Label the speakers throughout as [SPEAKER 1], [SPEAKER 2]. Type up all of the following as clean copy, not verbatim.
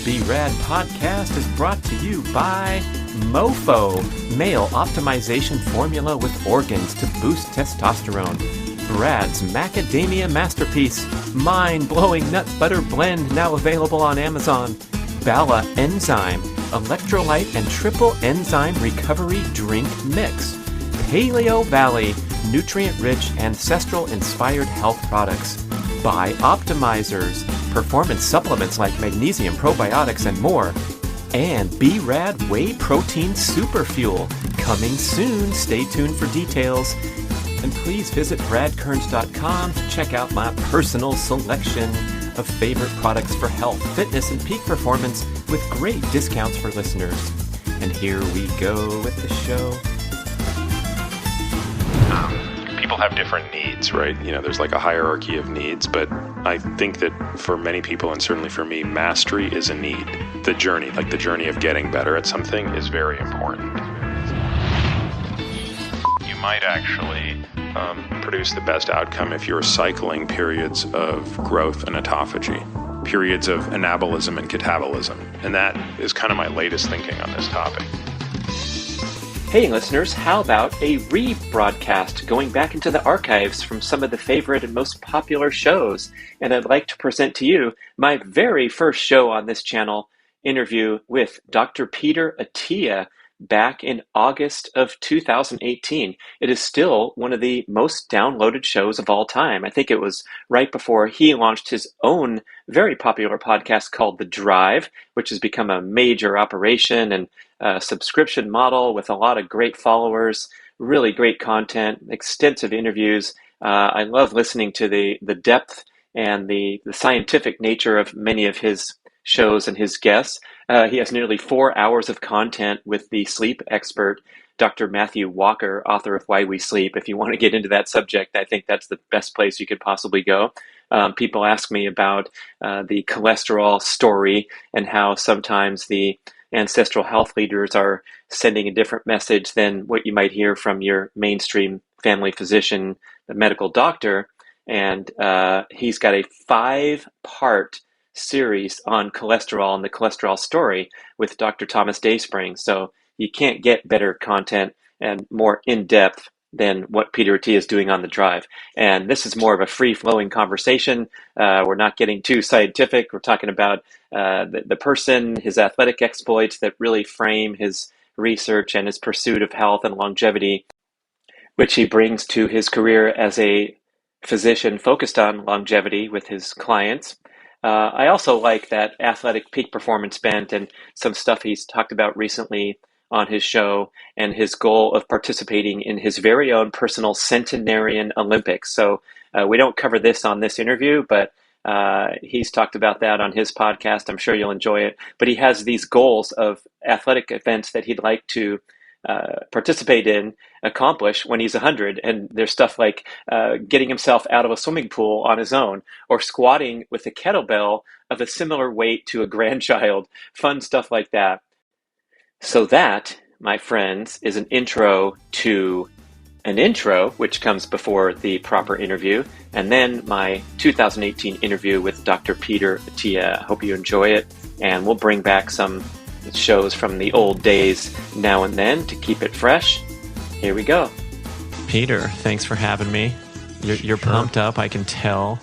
[SPEAKER 1] B.rad podcast is brought to you by MoFo, male optimization formula with organs to boost testosterone. B.rad's macadamia masterpiece, mind-blowing nut butter blend now available on Amazon. Bala enzyme, electrolyte and triple enzyme recovery drink mix. Paleo Valley, nutrient-rich, ancestral-inspired health products. By Optimizers, performance supplements like magnesium, probiotics, and more. And B.rad Whey Protein Super Fuel, coming soon. Stay tuned for details. And please visit bradkearns.com to check out my personal selection of favorite products for health, fitness, and peak performance with great discounts for listeners. And here we go with the show.
[SPEAKER 2] People have different needs, right? You know, there's like a hierarchy of needs, but I think that for many people, and certainly for me, mastery is a need. The journey of getting better at something is very important. You might actually produce the best outcome if you're cycling periods of growth and autophagy, periods of anabolism and catabolism. And that is kind of my latest thinking on this topic.
[SPEAKER 1] Hey listeners, how about a rebroadcast going back into the archives from some of the favorite and most popular shows? And I'd like to present to you my very first show on this channel, interview with Dr. Peter Attia back in August of 2018. It is still one of the most downloaded shows of all time. I think it was right before he launched his own very popular podcast called The Drive, which has become a major operation and subscription model with a lot of great followers, really great content, extensive interviews. I love listening to the depth and the scientific nature of many of his shows and his guests. He has nearly 4 hours of content with the sleep expert, Dr. Matthew Walker, author of Why We Sleep. If you want to get into that subject, I think that's the best place you could possibly go. People ask me about the cholesterol story and how sometimes the ancestral health leaders are sending a different message than what you might hear from your mainstream family physician, the medical doctor. And he's got a 5-part series on cholesterol and the cholesterol story with Dr. Thomas Dayspring. So you can't get better content and more in-depth than what Peter Attia is doing on The Drive. And this is more of a free-flowing conversation. We're not getting too scientific. We're talking about the person, his athletic exploits that really frame his research and his pursuit of health and longevity, which he brings to his career as a physician focused on longevity with his clients. I also like that athletic peak performance bent and some stuff he's talked about recently on his show and his goal of participating in his very own personal centenarian Olympics. So we don't cover this on this interview, but he's talked about that on his podcast. I'm sure you'll enjoy it. But he has these goals of athletic events that he'd like to participate in, accomplish when he's 100. And there's stuff like getting himself out of a swimming pool on his own or squatting with a kettlebell of a similar weight to a grandchild, fun stuff like that. So that, my friends, is an intro to an intro, which comes before the proper interview, and then my 2018 interview with Dr. Peter Attia. I hope you enjoy it, and we'll bring back some shows from the old days now and then to keep it fresh. Here we go. Peter, thanks for having me. You're pumped up, I can tell.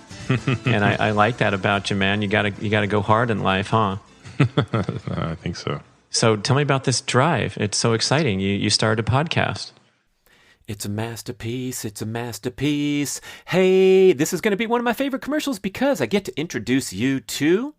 [SPEAKER 1] And I like that about you, man. You gotta go hard in life, huh?
[SPEAKER 2] I think so.
[SPEAKER 1] So tell me about this drive. It's so exciting. You started a podcast. It's a masterpiece. It's a masterpiece. Hey, this is going to be one of my favorite commercials because I get to introduce you to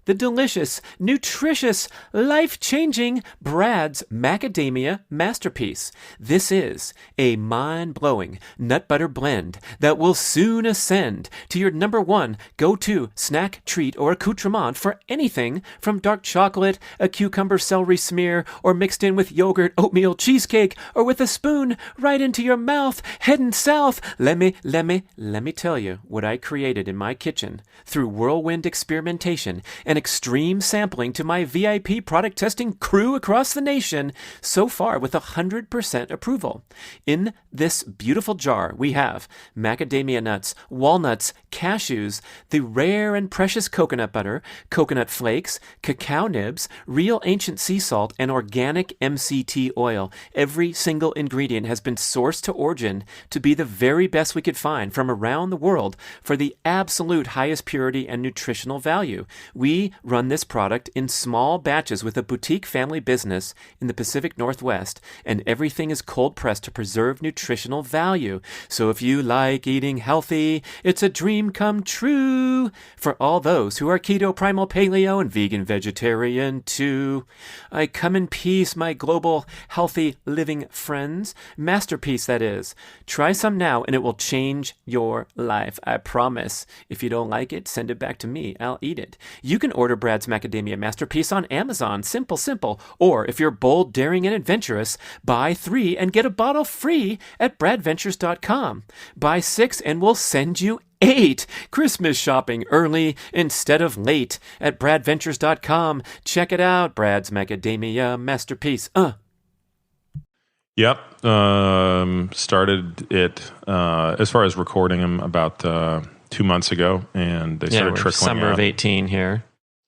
[SPEAKER 1] the delicious, nutritious, life-changing B.rad's macadamia masterpiece. This is a mind-blowing nut butter blend that will soon ascend to your number one go-to snack, treat, or accoutrement for anything from dark chocolate, a cucumber celery smear, or mixed in with yogurt, oatmeal, cheesecake, or with a spoon right into your mouth, heading south. Let me tell you what I created in my kitchen through whirlwind experimentation and and extreme sampling to my VIP product testing crew across the nation, so far with 100% approval. In this beautiful jar, we have macadamia nuts, walnuts, cashews, the rare and precious coconut butter, coconut flakes, cacao nibs, real ancient sea salt, and organic MCT oil. Every single ingredient has been sourced to origin to be the very best we could find from around the world for the absolute highest purity and nutritional value. We run this product in small batches with a boutique family business in the Pacific Northwest, and everything is cold pressed to preserve nutritional value. So if you like eating healthy, it's a dream come true for all those who are keto, primal, paleo, and vegan vegetarian too. I come in peace, my global healthy living friends. Masterpiece, that is. Try some now and it will change your life. I promise. If you don't like it, send it back to me. I'll eat it. You can order Brad's Macadamia Masterpiece on Amazon. Simple, simple. Or if you're bold, daring, and adventurous, buy 3 and get a bottle free at bradventures.com. Buy 6 and we'll send you 8. Christmas shopping early instead of late at bradventures.com. Check it out. Brad's Macadamia Masterpiece.
[SPEAKER 2] Yep. Started it, as far as recording them, about 2 months ago, and they started trickling
[SPEAKER 1] summer
[SPEAKER 2] out.
[SPEAKER 1] of 18 here.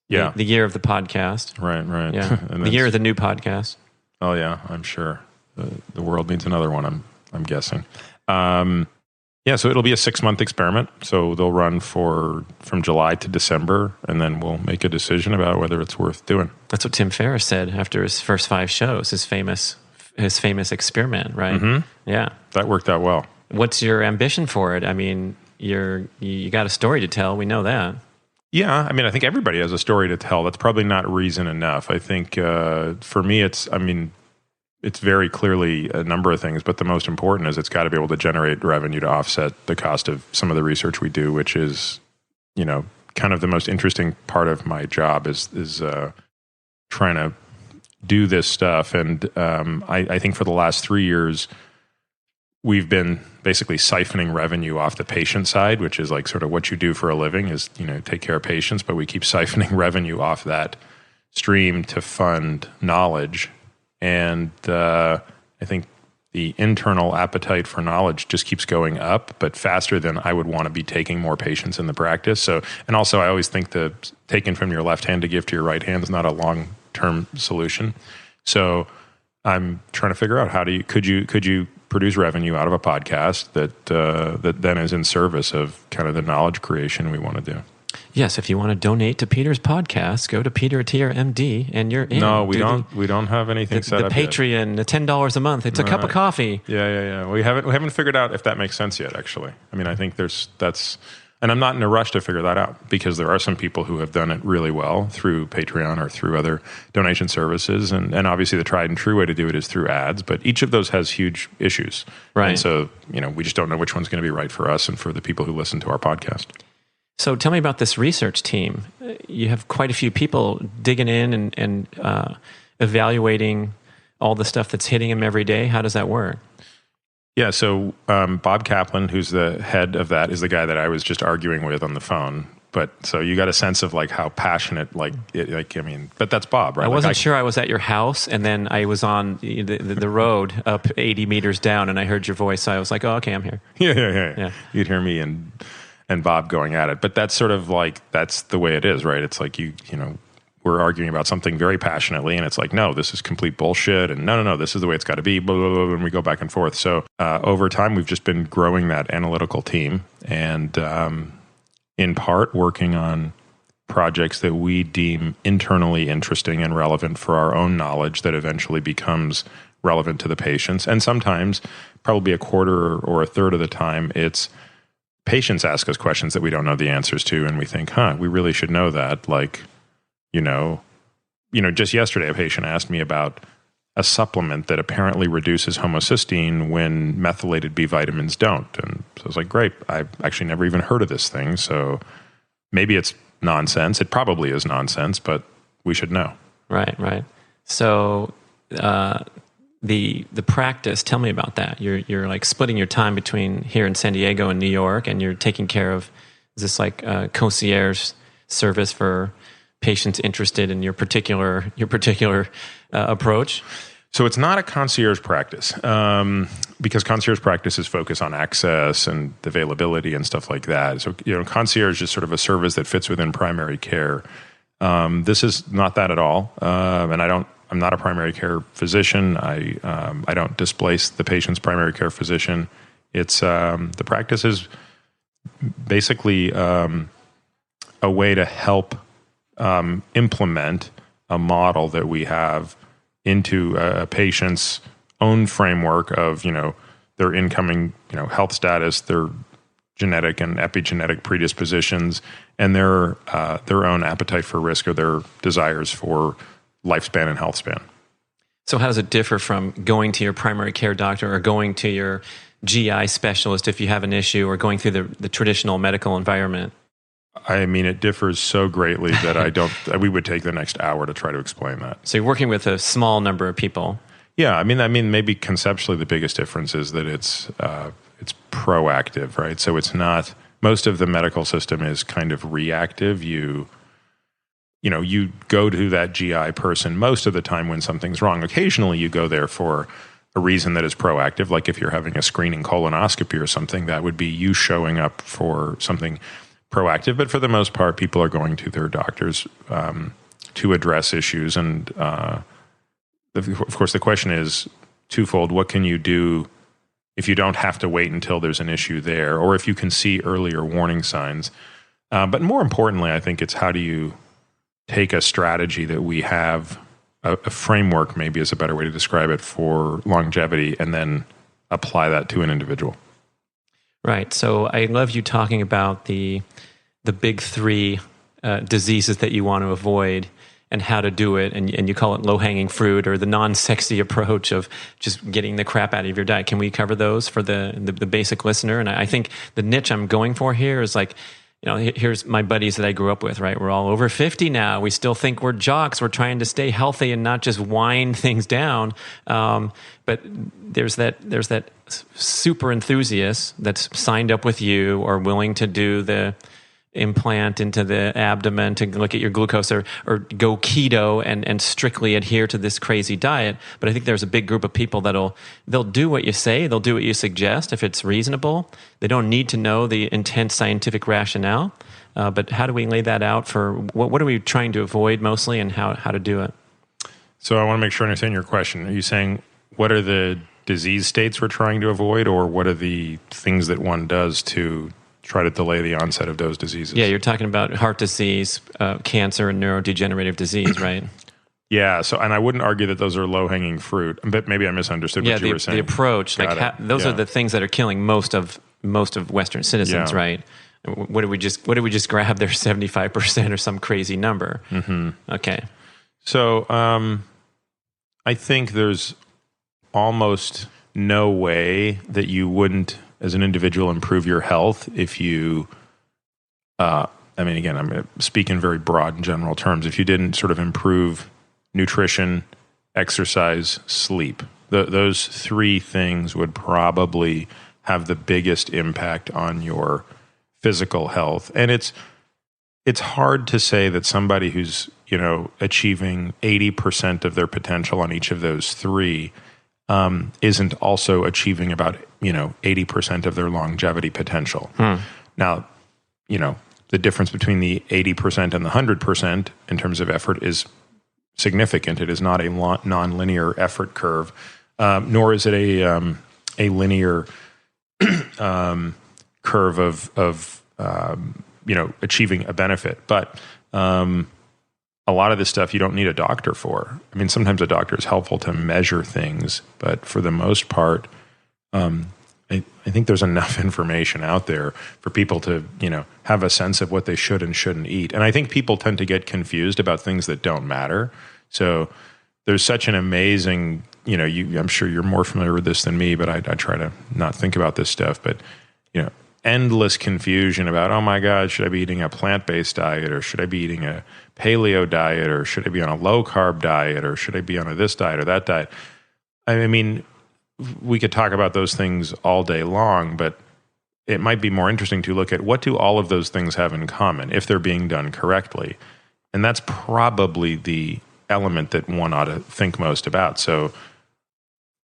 [SPEAKER 2] Yeah.
[SPEAKER 1] The year of the podcast.
[SPEAKER 2] Right.
[SPEAKER 1] Yeah.
[SPEAKER 2] And
[SPEAKER 1] the year of the new podcast.
[SPEAKER 2] Oh, yeah, I'm sure. The world needs another one, I'm guessing. So it'll be a 6-month experiment. So they'll run from July to December, and then we'll make a decision about whether it's worth doing.
[SPEAKER 1] That's what Tim Ferriss said after his first 5 shows, his famous experiment, right?
[SPEAKER 2] Mm-hmm.
[SPEAKER 1] Yeah.
[SPEAKER 2] That worked out well.
[SPEAKER 1] What's your ambition for it? I mean, you got a story to tell. We know that.
[SPEAKER 2] Yeah, I mean, I think everybody has a story to tell. That's probably not reason enough. I think for me, it's very clearly a number of things, but the most important is it's got to be able to generate revenue to offset the cost of some of the research we do, which is, kind of the most interesting part of my job is trying to do this stuff. And I think for the last 3 years, we've been basically siphoning revenue off the patient side, which is like sort of what you do for a living is, take care of patients, but we keep siphoning revenue off that stream to fund knowledge. And I think the internal appetite for knowledge just keeps going up, but faster than I would want to be taking more patients in the practice. So, and also I always think the taking from your left hand to give to your right hand is not a long-term solution. So I'm trying to figure out could you produce revenue out of a podcast that then is in service of kind of the knowledge creation we want to do.
[SPEAKER 1] Yes, if you want to donate to Peter's podcast, go to Peter Attia MD, and you're in.
[SPEAKER 2] No, we don't have anything set up.
[SPEAKER 1] The Patreon, the $10 a month. It's a cup of coffee.
[SPEAKER 2] Yeah. We haven't figured out if that makes sense yet. Actually, I mean, I think and I'm not in a rush to figure that out because there are some people who have done it really well through Patreon or through other donation services, and obviously the tried and true way to do it is through ads. But each of those has huge issues,
[SPEAKER 1] right?
[SPEAKER 2] And so we just don't know which one's going to be right for us and for the people who listen to our podcast.
[SPEAKER 1] So tell me about this research team. You have quite a few people digging in and evaluating all the stuff that's hitting them every day. How does that work?
[SPEAKER 2] Yeah, so Bob Kaplan, who's the head of that, is the guy that I was just arguing with on the phone. But so you got a sense of like how passionate, but that's Bob, right?
[SPEAKER 1] I wasn't sure I was at your house, and then I was on the road up 80 meters down, and I heard your voice. So I was like, oh, okay, I'm here.
[SPEAKER 2] Yeah. You'd hear me and Bob going at it. But that's sort of like, that's the way it is, right? It's like we're arguing about something very passionately, and it's like, no, this is complete bullshit, and no, this is the way it's got to be, blah, blah, blah, and we go back and forth. So over time, we've just been growing that analytical team, and in part working on projects that we deem internally interesting and relevant for our own knowledge that eventually becomes relevant to the patients. And sometimes, probably a quarter or a third of the time, it's patients ask us questions that we don't know the answers to, and we think, we really should know that. Like, just yesterday, a patient asked me about a supplement that apparently reduces homocysteine when methylated B vitamins don't. And so I was like, great, I've actually never even heard of this thing. So maybe it's nonsense. It probably is nonsense, but we should know. Right.
[SPEAKER 1] So the practice, tell me about that. You're like splitting your time between here in San Diego and New York, and you're taking care of, is this like a concierge service for patients interested in your particular approach?
[SPEAKER 2] So it's not a concierge practice because concierge practices focus on access and availability and stuff like that. So, concierge is sort of a service that fits within primary care. This is not that at all. And I'm not a primary care physician. I don't displace the patient's primary care physician. It's the practice is basically a way to help implement a model that we have into a patient's own framework of, their incoming, health status, their genetic and epigenetic predispositions, and their own appetite for risk or their desires for lifespan and health span.
[SPEAKER 1] So how does it differ from going to your primary care doctor or going to your GI specialist if you have an issue, or going through the traditional medical environment?
[SPEAKER 2] I mean, it differs so greatly that we would take the next hour to try to explain that.
[SPEAKER 1] So you're working with a small number of people.
[SPEAKER 2] Yeah, I mean, maybe conceptually the biggest difference is that it's proactive, right? So it's not, most of the medical system is kind of reactive. You go to that GI person most of the time when something's wrong. Occasionally you go there for a reason that is proactive, like if you're having a screening colonoscopy or something, that would be you showing up for something proactive. But for the most part, people are going to their doctors to address issues. And of course, the question is twofold. What can you do if you don't have to wait until there's an issue there, or if you can see earlier warning signs? But more importantly, I think it's how do you take a strategy that we have, a framework maybe is a better way to describe it, for longevity, and then apply that to an individual.
[SPEAKER 1] Right. So I love you talking about the big three diseases that you want to avoid and how to do it. And you call it low-hanging fruit, or the non-sexy approach of just getting the crap out of your diet. Can we cover those for the basic listener? And I think the niche I'm going for here is like, here's my buddies that I grew up with, right? We're all over 50 now. We still think we're jocks. We're trying to stay healthy and not just wind things down. But there's that super enthusiast that's signed up with you or willing to do the implant into the abdomen to look at your glucose, or go keto and strictly adhere to this crazy diet. But I think there's a big group of people they'll do what you say, they'll do what you suggest if it's reasonable. They don't need to know the intense scientific rationale. But how do we lay that out for what are we trying to avoid mostly, and how to do it?
[SPEAKER 2] So I want to make sure I understand your question. Are you saying what are the disease states we're trying to avoid, or what are the things that one does to try to delay the onset of those diseases?
[SPEAKER 1] Yeah, you're talking about heart disease, cancer, and neurodegenerative disease, right?
[SPEAKER 2] Yeah, so, and I wouldn't argue that those are low-hanging fruit, but maybe I misunderstood what you were saying.
[SPEAKER 1] The approach, those are the things that are killing most of Western citizens, right? What did we just grab their 75% or some crazy number?
[SPEAKER 2] Mm-hmm.
[SPEAKER 1] Okay.
[SPEAKER 2] So I think there's almost no way that you wouldn't, as an individual, improve your health if you, again, I'm speaking in very broad and general terms, if you didn't sort of improve nutrition, exercise, sleep. Those three things would probably have the biggest impact on your physical health. And it's hard to say that somebody who's, achieving 80% of their potential on each of those three isn't also achieving about 80% of their longevity potential. Now, the difference between the 80% and the 100% in terms of effort is significant. It is not a non-linear effort curve, nor is it a linear curve of achieving a benefit. But a lot of this stuff you don't need a doctor for. I mean, sometimes a doctor is helpful to measure things, but for the most part, I think there's enough information out there for people to, have a sense of what they should and shouldn't eat. And I think people tend to get confused about things that don't matter. So there's such an amazing, I'm sure you're more familiar with this than me, but I try to not think about this stuff. But, endless confusion about, oh my God, should I be eating a plant-based diet, or should I be eating a paleo diet, or should I be on a low-carb diet, or should I be on this diet or that diet? I mean, we could talk about those things all day long, but it might be more interesting to look at what do all of those things have in common if they're being done correctly. And that's probably the element that one ought to think most about. So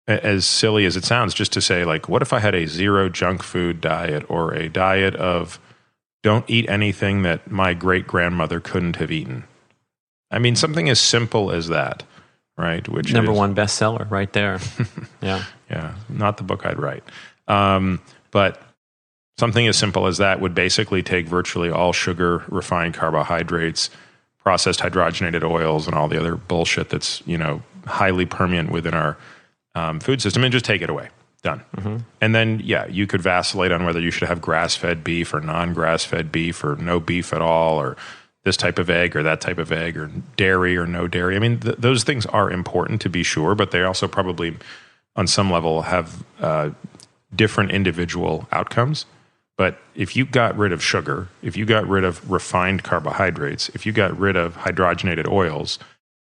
[SPEAKER 2] as silly as it sounds, just to say, like, what if I had a zero junk food diet, or a diet of don't eat anything that my great-grandmother couldn't have eaten? I mean, something as simple as that, right? Which
[SPEAKER 1] Number one bestseller right there. Yeah.
[SPEAKER 2] Yeah, not the book I'd write. But something as simple as that would basically take virtually all sugar, refined carbohydrates, processed hydrogenated oils, and all the other bullshit that's, highly permeant within our food system, and just take it away. Done. Mm-hmm. And then, you could vacillate on whether you should have grass-fed beef or non-grass-fed beef, or no beef at all, or this type of egg or that type of egg, or dairy or no dairy. I mean, those things are important to be sure, but they also probably, on some level, have different individual outcomes. But if you got rid of sugar, if you got rid of refined carbohydrates, if you got rid of hydrogenated oils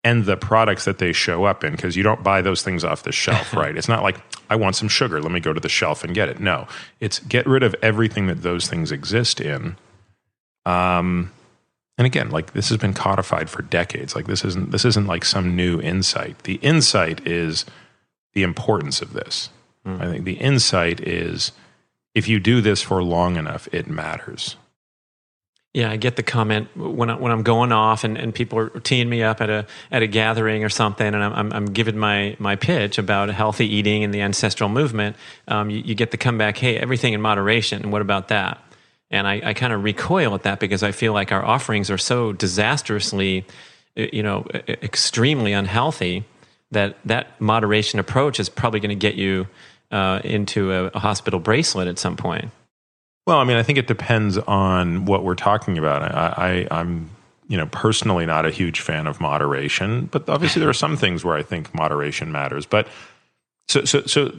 [SPEAKER 2] and the products that they show up in, because you don't buy those things off the shelf, right? It's not like, I want some sugar, let me go to the shelf and get it. No, it's get rid of everything that those things exist in. And again, like, this has been codified for decades. Like, this isn't like some new insight. The insight is the importance of this. I think the insight is, if you do this for long enough, it matters.
[SPEAKER 1] Yeah, I get the comment when I'm going off and people are teeing me up at a gathering or something, and I'm giving my pitch about healthy eating and the ancestral movement. You get the comeback, hey, everything in moderation, and what about that? And I kind of recoil at that, because I feel like our offerings are so disastrously, extremely unhealthy, that moderation approach is probably going to get you into a hospital bracelet at some point.
[SPEAKER 2] Well, I mean, I think it depends on what we're talking about. I'm personally not a huge fan of moderation, but obviously there are some things where I think moderation matters. But so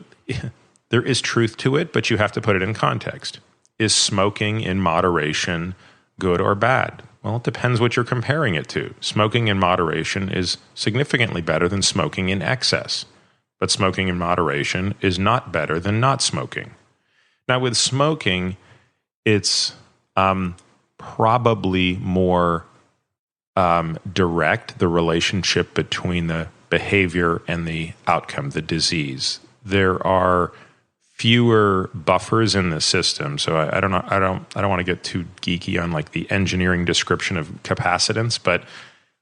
[SPEAKER 2] there is truth to it, but you have to put it in context. Is smoking in moderation good or bad? Well, it depends what you're comparing it to. Smoking in moderation is significantly better than smoking in excess, but smoking in moderation is not better than not smoking. Now, with smoking, it's probably more direct, the relationship between the behavior and the outcome, the disease. There are fewer buffers in the system. So I don't want to get too geeky on like the engineering description of capacitance, but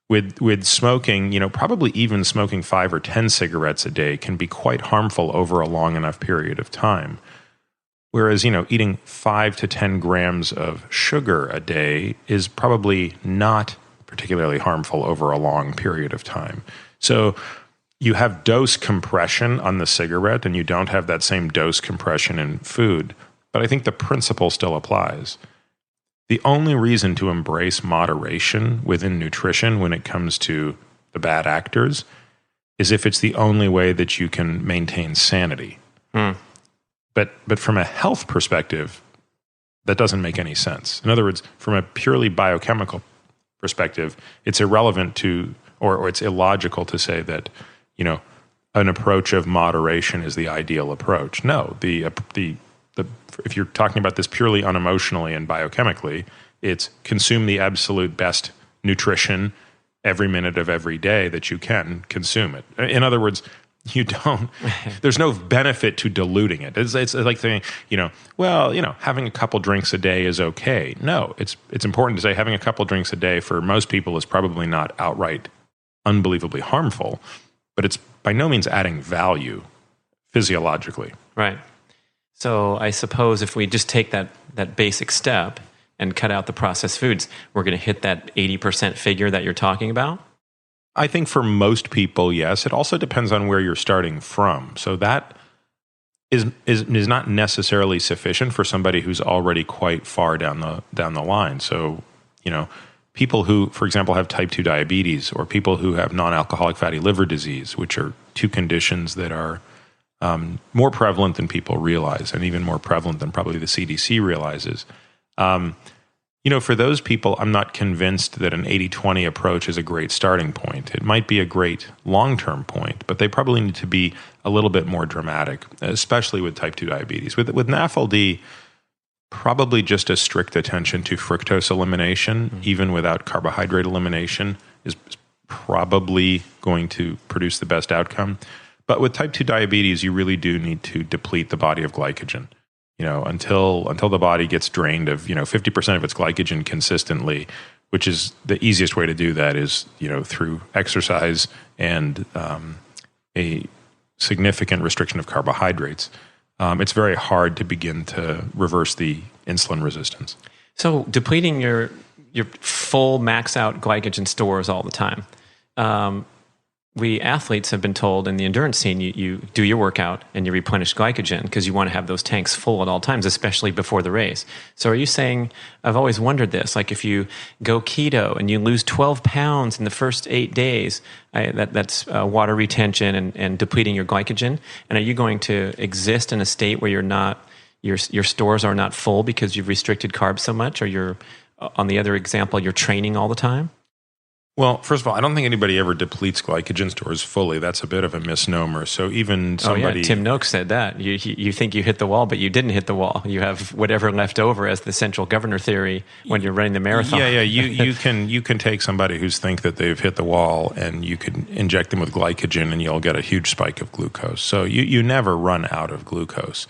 [SPEAKER 2] with smoking, probably even smoking 5 or 10 cigarettes a day can be quite harmful over a long enough period of time. Whereas, eating 5 to 10 grams of sugar a day is probably not particularly harmful over a long period of time. So you have dose compression on the cigarette, and you don't have that same dose compression in food. But I think the principle still applies. The only reason to embrace moderation within nutrition when it comes to the bad actors is if it's the only way that you can maintain sanity. But from a health perspective, that doesn't make any sense. In other words, from a purely biochemical perspective, it's irrelevant to, or it's illogical to say that, an approach of moderation is the ideal approach. No, if you're talking about this purely unemotionally and biochemically, it's consume the absolute best nutrition every minute of every day that you can consume it. In other words, there's no benefit to diluting it. It's like saying, having a couple drinks a day is okay. No, it's important to say having a couple drinks a day for most people is probably not outright unbelievably harmful, but it's by no means adding value physiologically.
[SPEAKER 1] Right. So I suppose if we just take that basic step and cut out the processed foods, we're going to hit that 80% figure that you're talking about?
[SPEAKER 2] I think for most people, yes. It also depends on where you're starting from. So that is not necessarily sufficient for somebody who's already quite far down the line. So, people who, for example, have type 2 diabetes, or people who have non-alcoholic fatty liver disease, which are two conditions that are more prevalent than people realize, and even more prevalent than probably the CDC realizes. For those people, I'm not convinced that an 80-20 approach is a great starting point. It might be a great long-term point, but they probably need to be a little bit more dramatic, especially with type 2 diabetes. With NAFLD, probably just a strict attention to fructose elimination, even without carbohydrate elimination, is probably going to produce the best outcome. But with type 2 diabetes, you really do need to deplete the body of glycogen. Until the body gets drained of 50% of its glycogen consistently, which is the easiest way to do that is through exercise and a significant restriction of carbohydrates. It's very hard to begin to reverse the insulin resistance.
[SPEAKER 1] So depleting your full max out glycogen stores all the time. We athletes have been told in the endurance scene, you do your workout and you replenish glycogen because you want to have those tanks full at all times, especially before the race. So are you saying, I've always wondered this, like if you go keto and you lose 12 pounds in the first 8 days, that's water retention and depleting your glycogen. And are you going to exist in a state where your stores are not full because you've restricted carbs so much? Or you're, on the other example, you're training all the time?
[SPEAKER 2] Well, first of all, I don't think anybody ever depletes glycogen stores fully. That's a bit of a misnomer. So even somebody...
[SPEAKER 1] Oh yeah, Tim Noakes said that. You think you hit the wall, but you didn't hit the wall. You have whatever left over as the central governor theory when you're running the marathon.
[SPEAKER 2] Yeah. You can take somebody who's think that they've hit the wall and you can inject them with glycogen and you'll get a huge spike of glucose. So you never run out of glucose.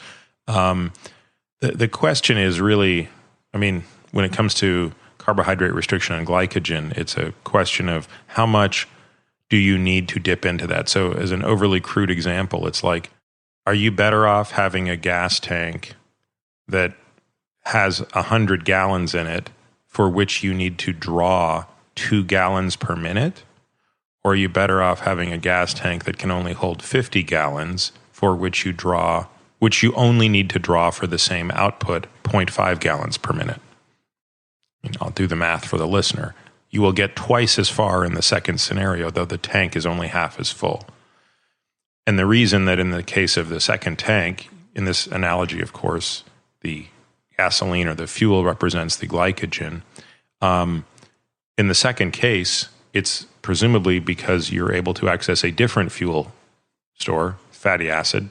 [SPEAKER 2] The question is really, when it comes to carbohydrate restriction and glycogen, it's a question of how much do you need to dip into that. So as an overly crude example, it's like, are you better off having a gas tank that has 100 gallons in it for which you need to draw 2 gallons per minute? Or are you better off having a gas tank that can only hold 50 gallons for which you only need to draw for the same output, 0.5 gallons per minute? I'll do the math for the listener. You will get twice as far in the second scenario, though the tank is only half as full. And the reason that in the case of the second tank, in this analogy, of course, the gasoline or the fuel represents the glycogen. In the second case, it's presumably because you're able to access a different fuel store, fatty acid,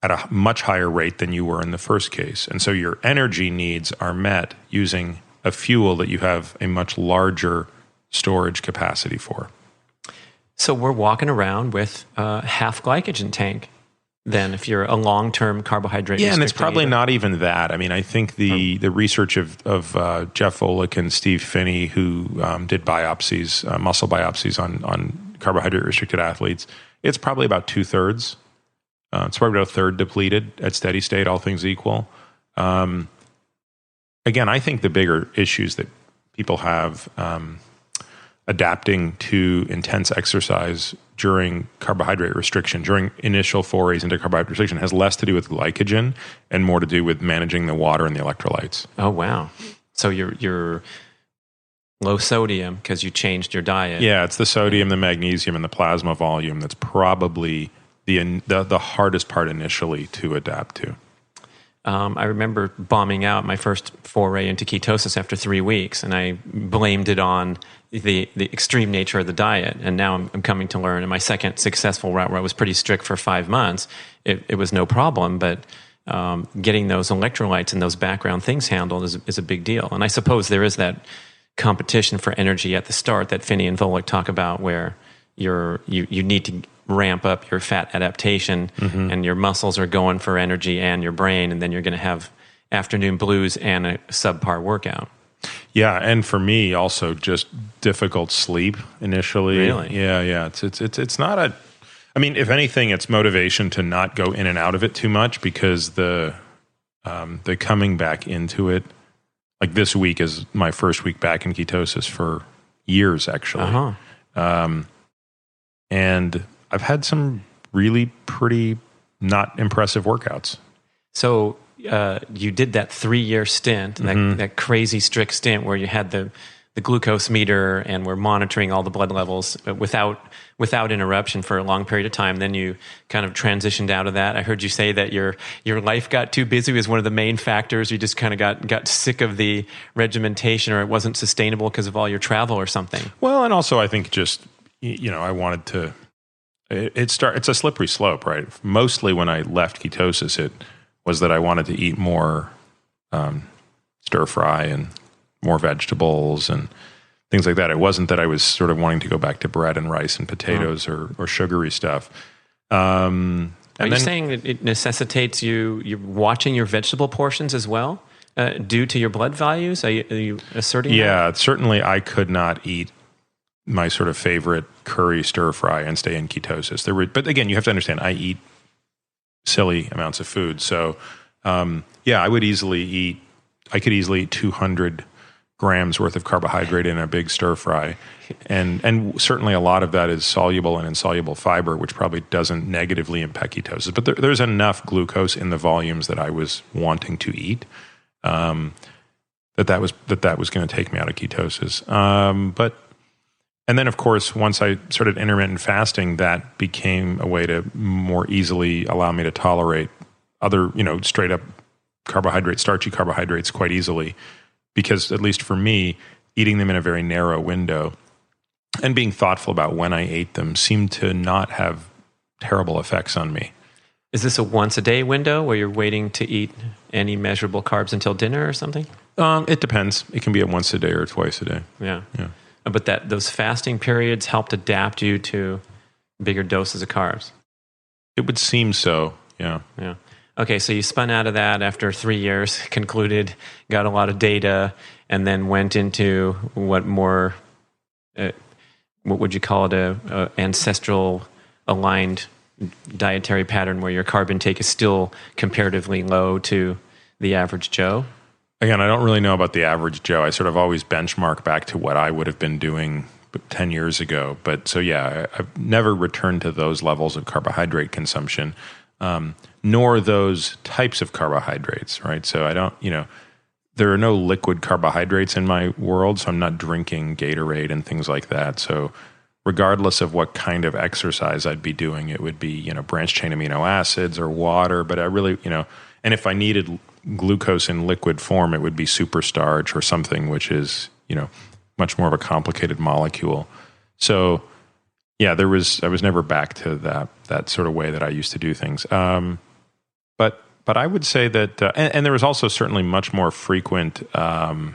[SPEAKER 2] at a much higher rate than you were in the first case. And so your energy needs are met using a fuel that you have a much larger storage capacity for.
[SPEAKER 1] So we're walking around with a half glycogen tank then if you're a long-term carbohydrate
[SPEAKER 2] and it's probably
[SPEAKER 1] eater.
[SPEAKER 2] not even that. I think the research of Jeff Volek and Steve Finney, who did biopsies, muscle biopsies on carbohydrate-restricted athletes, it's probably about 2/3. It's probably about a third depleted at steady state, all things equal. Again, I think the bigger issues that people have adapting to intense exercise during carbohydrate restriction, during initial forays into carbohydrate restriction, has less to do with glycogen and more to do with managing the water and the electrolytes.
[SPEAKER 1] Oh, wow. So you're low sodium because you changed your diet.
[SPEAKER 2] Yeah, it's the sodium, the magnesium, and the plasma volume that's probably the hardest part initially to adapt to.
[SPEAKER 1] I remember bombing out my first foray into ketosis after 3 weeks, and I blamed it on the extreme nature of the diet. And now I'm coming to learn in my second successful route where I was pretty strict for 5 months, it was no problem. But getting those electrolytes and those background things handled is a big deal. And I suppose there is that competition for energy at the start that Finney and Volek talk about, where you need to ramp up your fat adaptation, and your muscles are going for energy and your brain, and then you're going to have afternoon blues and a subpar workout.
[SPEAKER 2] Yeah, and for me also just difficult sleep initially.
[SPEAKER 1] Really?
[SPEAKER 2] Yeah. It's not a. I mean, if anything, it's motivation to not go in and out of it too much, because the coming back into it, like this week is my first week back in ketosis for years, actually. And I've had some really pretty not impressive workouts. So
[SPEAKER 1] you did that 3-year stint, that crazy strict stint where you had the glucose meter and were monitoring all the blood levels without interruption for a long period of time. Then you kind of transitioned out of that. I heard you say that your life got too busy was one of the main factors. You just kind of got sick of the regimentation, or it wasn't sustainable because of all your travel or something.
[SPEAKER 2] Well, and also I think just, I wanted to... It's a slippery slope, right? Mostly when I left ketosis, was that I wanted to eat more stir fry and more vegetables and things like that. It wasn't that I was sort of wanting to go back to bread and rice and potatoes or sugary stuff.
[SPEAKER 3] Are you saying that it necessitates you watching your vegetable portions as well, due to your blood values? Are you asserting that?
[SPEAKER 2] Yeah, certainly I could not eat my sort of favorite curry stir fry and stay in ketosis. But again, you have to understand, I eat silly amounts of food. So, I could easily eat 200 grams worth of carbohydrate in a big stir fry. And certainly a lot of that is soluble and insoluble fiber, which probably doesn't negatively impact ketosis. But there's enough glucose in the volumes that I was wanting to eat that was going to take me out of ketosis. And then, of course, once I started intermittent fasting, that became a way to more easily allow me to tolerate other, straight up starchy carbohydrates quite easily. Because at least for me, eating them in a very narrow window and being thoughtful about when I ate them seemed to not have terrible effects on me.
[SPEAKER 3] Is this a once-a-day window where you're waiting to eat any measurable carbs until dinner or something?
[SPEAKER 2] It depends. It can be a once a day or twice a day.
[SPEAKER 3] Yeah. But those fasting periods helped adapt you to bigger doses of carbs?
[SPEAKER 2] It would seem so, yeah.
[SPEAKER 3] Yeah. Okay, so you spun out of that after 3 years, concluded, got a lot of data, and then went into what would you call it, a ancestral aligned dietary pattern where your carb intake is still comparatively low to the average Joe?
[SPEAKER 2] Again, I don't really know about the average Joe. I sort of always benchmark back to what I would have been doing 10 years ago. But so, yeah, I've never returned to those levels of carbohydrate consumption, nor those types of carbohydrates, right? So I don't, there are no liquid carbohydrates in my world, so I'm not drinking Gatorade and things like that. So regardless of what kind of exercise I'd be doing, it would be, branched chain amino acids or water. But I really, and if I needed glucose in liquid form, it would be superstarch or something, which is, much more of a complicated molecule. So yeah, I was never back to that sort of way that I used to do things. But I would say that, and there was also certainly much more frequent, I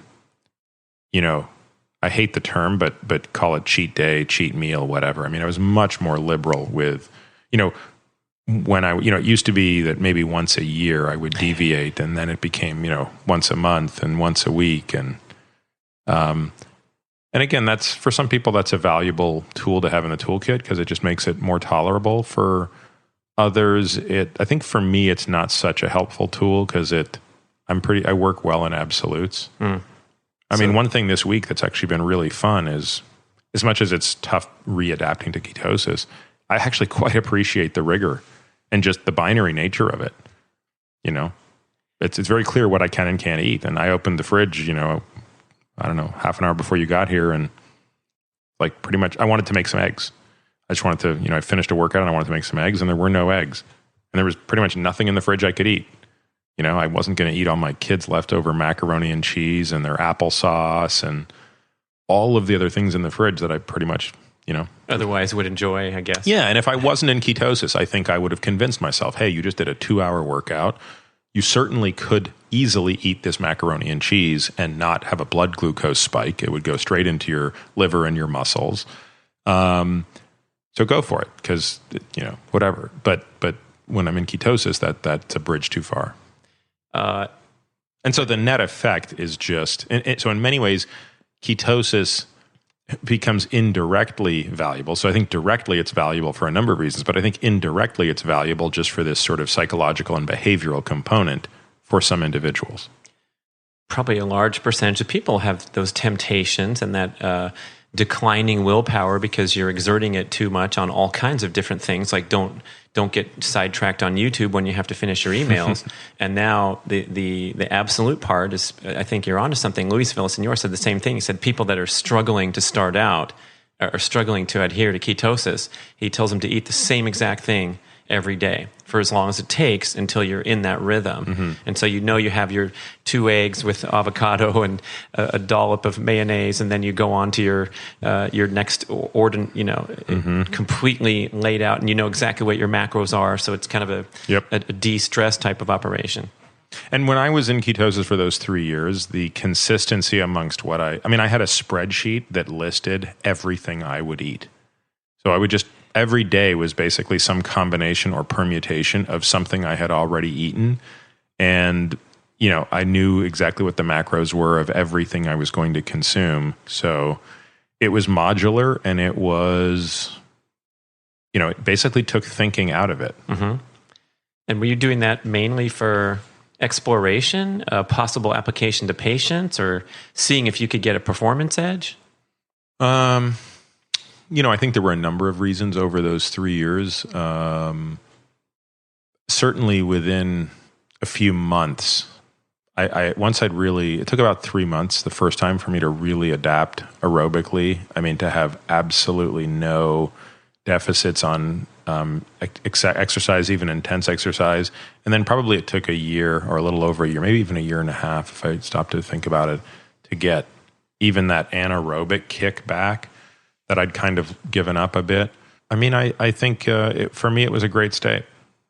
[SPEAKER 2] hate the term, but call it cheat day, cheat meal, whatever. I mean, I was much more liberal with, when it used to be that maybe once a year I would deviate, and then it became, once a month and once a week. And again, that's, for some people, that's a valuable tool to have in the toolkit because it just makes it more tolerable. For others, I think for me, it's not such a helpful tool because I work well in absolutes. I mean, one thing this week that's actually been really fun is, as much as it's tough readapting to ketosis, I actually quite appreciate the rigor and just the binary nature of it. It's very clear what I can and can't eat. And I opened the fridge, I don't know, half an hour before you got here, and like pretty much I wanted to make some eggs. I just wanted to, I finished a workout and I wanted to make some eggs, and there were no eggs. And there was pretty much nothing in the fridge I could eat. I wasn't going to eat all my kids' leftover macaroni and cheese and their applesauce and all of the other things in the fridge that I pretty much,
[SPEAKER 3] otherwise would enjoy, I guess.
[SPEAKER 2] Yeah, and if I wasn't in ketosis, I think I would have convinced myself, hey, you just did a 2-hour workout. You certainly could easily eat this macaroni and cheese and not have a blood glucose spike. It would go straight into your liver and your muscles. So go for it, because, whatever. But when I'm in ketosis, that's a bridge too far. And so the net effect is just, so in many ways, ketosis becomes indirectly valuable. So I think directly it's valuable for a number of reasons, but I think indirectly it's valuable just for this sort of psychological and behavioral component for some individuals.
[SPEAKER 3] Probably a large percentage of people have those temptations and that declining willpower because you're exerting it too much on all kinds of different things. Like don't get sidetracked on YouTube when you have to finish your emails. And now the absolute part is, I think you're onto something. Luis Villaseñor said the same thing. He said people that are struggling to start out are struggling to adhere to ketosis. He tells them to eat the same exact thing every day for as long as it takes until you're in that rhythm. And so you have your 2 eggs with avocado and a dollop of mayonnaise, and then you go on to your next order, completely laid out, and you know exactly what your macros are. So it's kind of a de-stress type of operation.
[SPEAKER 2] And when I was in ketosis for those 3 years, the consistency amongst I had a spreadsheet that listed everything I would eat. So I would just, every day was basically some combination or permutation of something I had already eaten. And, I knew exactly what the macros were of everything I was going to consume. So it was modular, and it was, it basically took thinking out of it.
[SPEAKER 3] And were you doing that mainly for exploration, possible application to patients, or seeing if you could get a performance edge?
[SPEAKER 2] I think there were a number of reasons over those 3 years. Certainly within a few months, it took about 3 months the first time for me to really adapt aerobically. To have absolutely no deficits on exercise, even intense exercise. And then probably it took a year or a little over a year, maybe even a year and a half, if I stopped to think about it, to get even that anaerobic kick back that I'd kind of given up a bit. I think for me, it was a great state.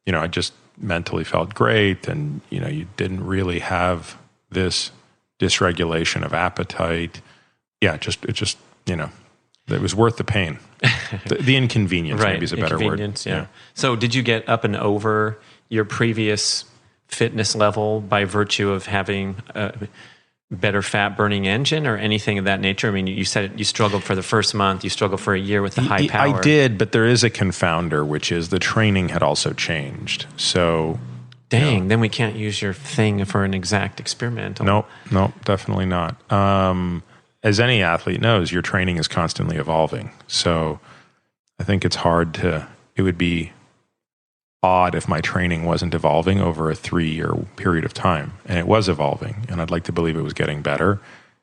[SPEAKER 2] I just mentally felt great, and, you didn't really have this dysregulation of appetite. Yeah, it was worth the pain. The inconvenience,
[SPEAKER 3] right.
[SPEAKER 2] Maybe is a better word.
[SPEAKER 3] Yeah. So did you get up and over your previous fitness level by virtue of having better fat burning engine or anything of that nature? You said you struggled for the first month, you struggled for a year with the high power.
[SPEAKER 2] I did, but there is a confounder, which is the training had also changed. So
[SPEAKER 3] then we can't use your thing for an exact experimental.
[SPEAKER 2] Nope, definitely not. As any athlete knows, your training is constantly evolving. So I think it would be odd if my training wasn't evolving over a 3-year period of time. And it was evolving, and I'd like to believe it was getting better.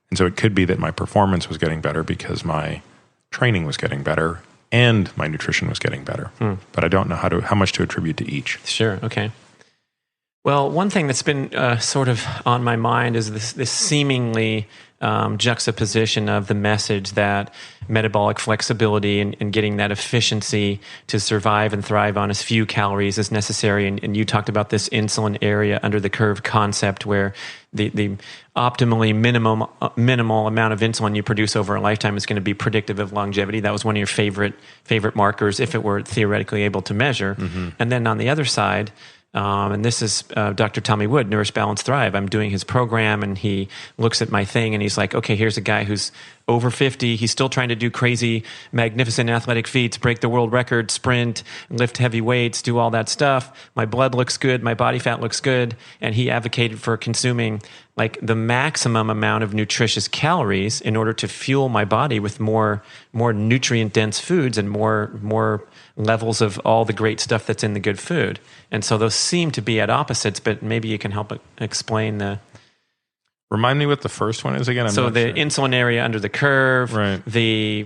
[SPEAKER 2] And so it could be that my performance was getting better because my training was getting better and my nutrition was getting better. But I don't know how much to attribute to each.
[SPEAKER 3] Sure, okay. Well, one thing that's been sort of on my mind is this seemingly juxtaposition of the message that metabolic flexibility and getting that efficiency to survive and thrive on as few calories as necessary. And you talked about this insulin area under the curve concept, where the optimally minimal amount of insulin you produce over a lifetime is going to be predictive of longevity. That was one of your favorite markers, if it were theoretically able to measure. And then on the other side, and this is Dr. Tommy Wood, Nourish, Balance, Thrive. I'm doing his program, and he looks at my thing, and he's like, okay, here's a guy who's over 50. He's still trying to do crazy, magnificent athletic feats, break the world record, sprint, lift heavy weights, do all that stuff. My blood looks good. My body fat looks good. And he advocated for consuming like the maximum amount of nutritious calories in order to fuel my body with more nutrient-dense foods and more levels of all the great stuff that's in the good food. And so those seem to be at opposites, but maybe you can help explain the...
[SPEAKER 2] Remind me what the first one is again.
[SPEAKER 3] So the insulin area under the curve,
[SPEAKER 2] right.
[SPEAKER 3] The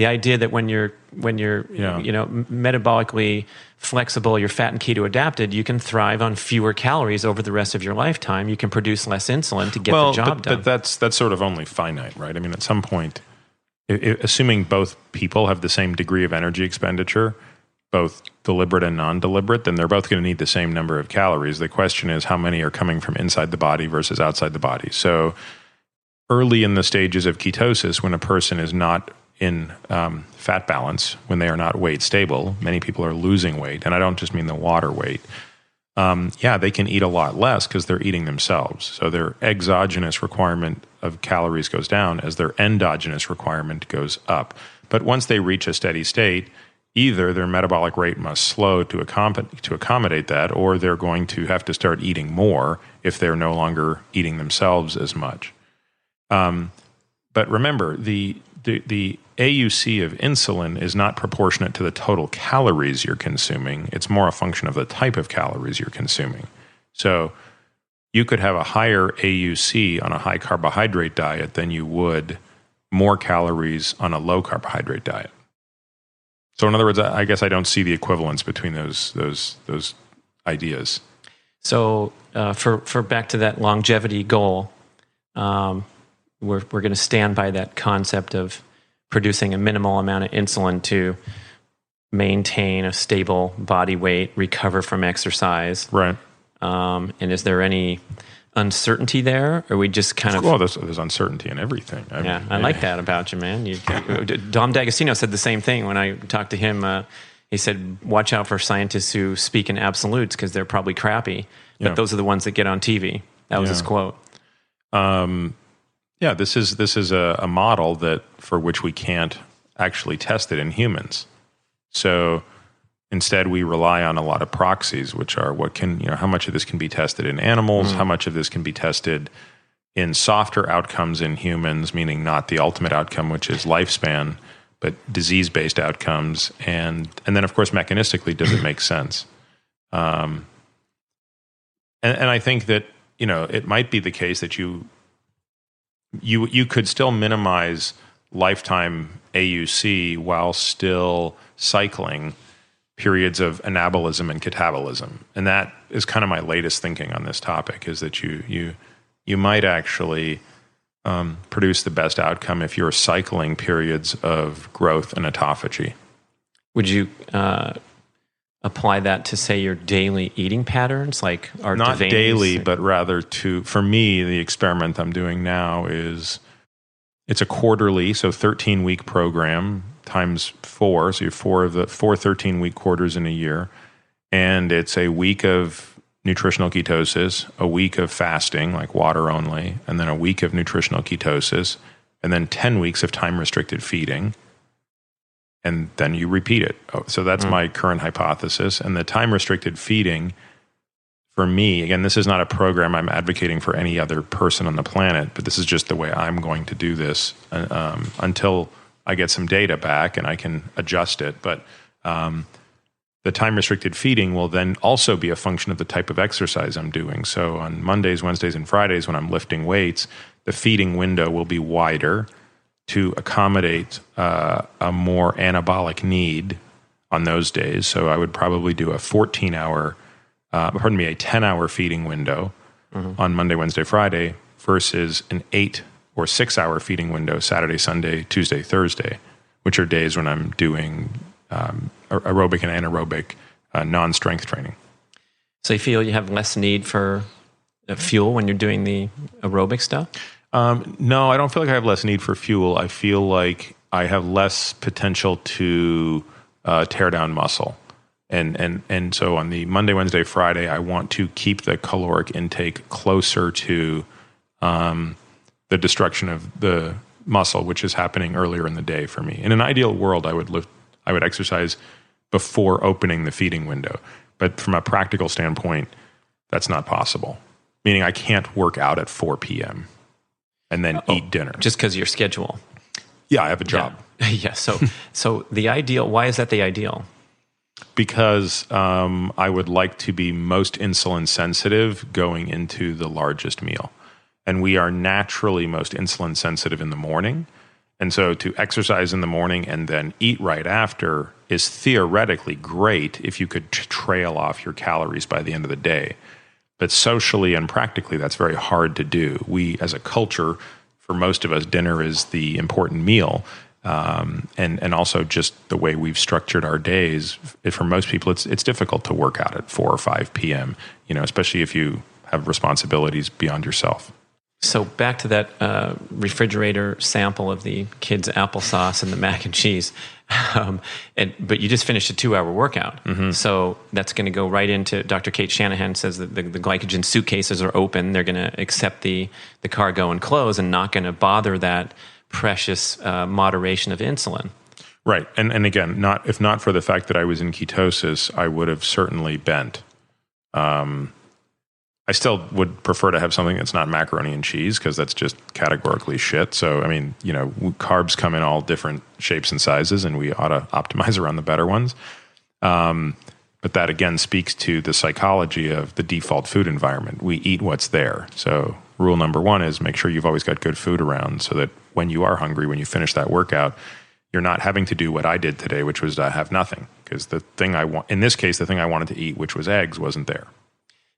[SPEAKER 3] idea that when you're metabolically flexible, you're fat and keto adapted, you can thrive on fewer calories over the rest of your lifetime. You can produce less insulin to get the job done.
[SPEAKER 2] But that's sort of only finite, right? At some point, assuming both people have the same degree of energy expenditure, both deliberate and non-deliberate, then they're both going to need the same number of calories. The question is how many are coming from inside the body versus outside the body. So early in the stages of ketosis, when a person is not in fat balance, when they are not weight stable, many people are losing weight. And I don't just mean the water weight. They can eat a lot less because they're eating themselves. So their exogenous requirement of calories goes down as their endogenous requirement goes up. But once they reach a steady state, either their metabolic rate must slow to accommodate that, or they're going to have to start eating more if they're no longer eating themselves as much. But remember, the AUC of insulin is not proportionate to the total calories you're consuming. It's more a function of the type of calories you're consuming. So you could have a higher AUC on a high carbohydrate diet than you would more calories on a low carbohydrate diet. So in other words, I guess I don't see the equivalence between those ideas.
[SPEAKER 3] So for back to that longevity goal, we're going to stand by that concept of producing a minimal amount of insulin to maintain a stable body weight, recover from exercise.
[SPEAKER 2] Right.
[SPEAKER 3] And is there any uncertainty there, or we just kind of...
[SPEAKER 2] Well, there's uncertainty in everything.
[SPEAKER 3] I like that about you, man. Dom D'Agostino said the same thing when I talked to him. He said, watch out for scientists who speak in absolutes because they're probably crappy, but those are the ones that get on TV. That was his quote.
[SPEAKER 2] This is a model that for which we can't actually test it in humans. So instead, we rely on a lot of proxies, which are how much of this can be tested in animals, how much of this can be tested in softer outcomes in humans, meaning not the ultimate outcome, which is lifespan, but disease-based outcomes, and then of course mechanistically, does it make sense? And I think that it might be the case that you could still minimize lifetime AUC while still cycling periods of anabolism and catabolism. And that is kind of my latest thinking on this topic, is that you might actually produce the best outcome if you're cycling periods of growth and autophagy.
[SPEAKER 3] Would you apply that to, say, your daily eating patterns? Like Art
[SPEAKER 2] Not
[SPEAKER 3] Devaney's,
[SPEAKER 2] daily, but rather for me, the experiment I'm doing now is it's a quarterly, so 13-week program times 4. So you have 4 13-week quarters in a year. And it's a week of nutritional ketosis, a week of fasting, like water only, and then a week of nutritional ketosis, and then 10 weeks of time-restricted feeding. And then you repeat it. So that's my current hypothesis. And the time-restricted feeding, for me, again, this is not a program I'm advocating for any other person on the planet, but this is just the way I'm going to do this until I get some data back and I can adjust it. But the time-restricted feeding will then also be a function of the type of exercise I'm doing. So on Mondays, Wednesdays, and Fridays, when I'm lifting weights, the feeding window will be wider to accommodate a more anabolic need on those days. So I would probably do a 10-hour feeding window on Monday, Wednesday, Friday versus an 8 or 6 hour feeding window Saturday, Sunday, Tuesday, Thursday, which are days when I'm doing aerobic and anaerobic non-strength training.
[SPEAKER 3] So you feel you have less need for fuel when you're doing the aerobic stuff?
[SPEAKER 2] No, I don't feel like I have less need for fuel. I feel like I have less potential to tear down muscle. And so on the Monday, Wednesday, Friday, I want to keep the caloric intake closer to the destruction of the muscle, which is happening earlier in the day for me. In an ideal world, I would exercise before opening the feeding window. But from a practical standpoint, that's not possible. Meaning I can't work out at 4 p.m. and then eat dinner.
[SPEAKER 3] Just because of your schedule.
[SPEAKER 2] Yeah, I have a job.
[SPEAKER 3] Yeah. So the ideal, why is that the ideal?
[SPEAKER 2] Because I would like to be most insulin sensitive going into the largest meal. And we are naturally most insulin sensitive in the morning. And so to exercise in the morning and then eat right after is theoretically great if you could trail off your calories by the end of the day. But socially and practically, that's very hard to do. We, as a culture, for most of us, dinner is the important meal. And also just the way we've structured our days, for most people, it's difficult to work out at 4 or 5 p.m., especially if you have responsibilities beyond yourself.
[SPEAKER 3] So back to that refrigerator sample of the kids' applesauce and the mac and cheese. But you just finished a 2-hour workout. Mm-hmm. So that's going to go right into, Dr. Kate Shanahan says that the glycogen suitcases are open. They're going to accept the cargo and clothes and not going to bother that precious moderation of insulin.
[SPEAKER 2] Right. And again, if not for the fact that I was in ketosis, I would have certainly bent. I still would prefer to have something that's not macaroni and cheese because that's just categorically shit. So, I mean, carbs come in all different shapes and sizes and we ought to optimize around the better ones. But that again speaks to the psychology of the default food environment. We eat what's there. So rule number 1 is make sure you've always got good food around so that when you are hungry, when you finish that workout, you're not having to do what I did today, which was to have nothing, because the thing in this case, the thing I wanted to eat, which was eggs, wasn't there.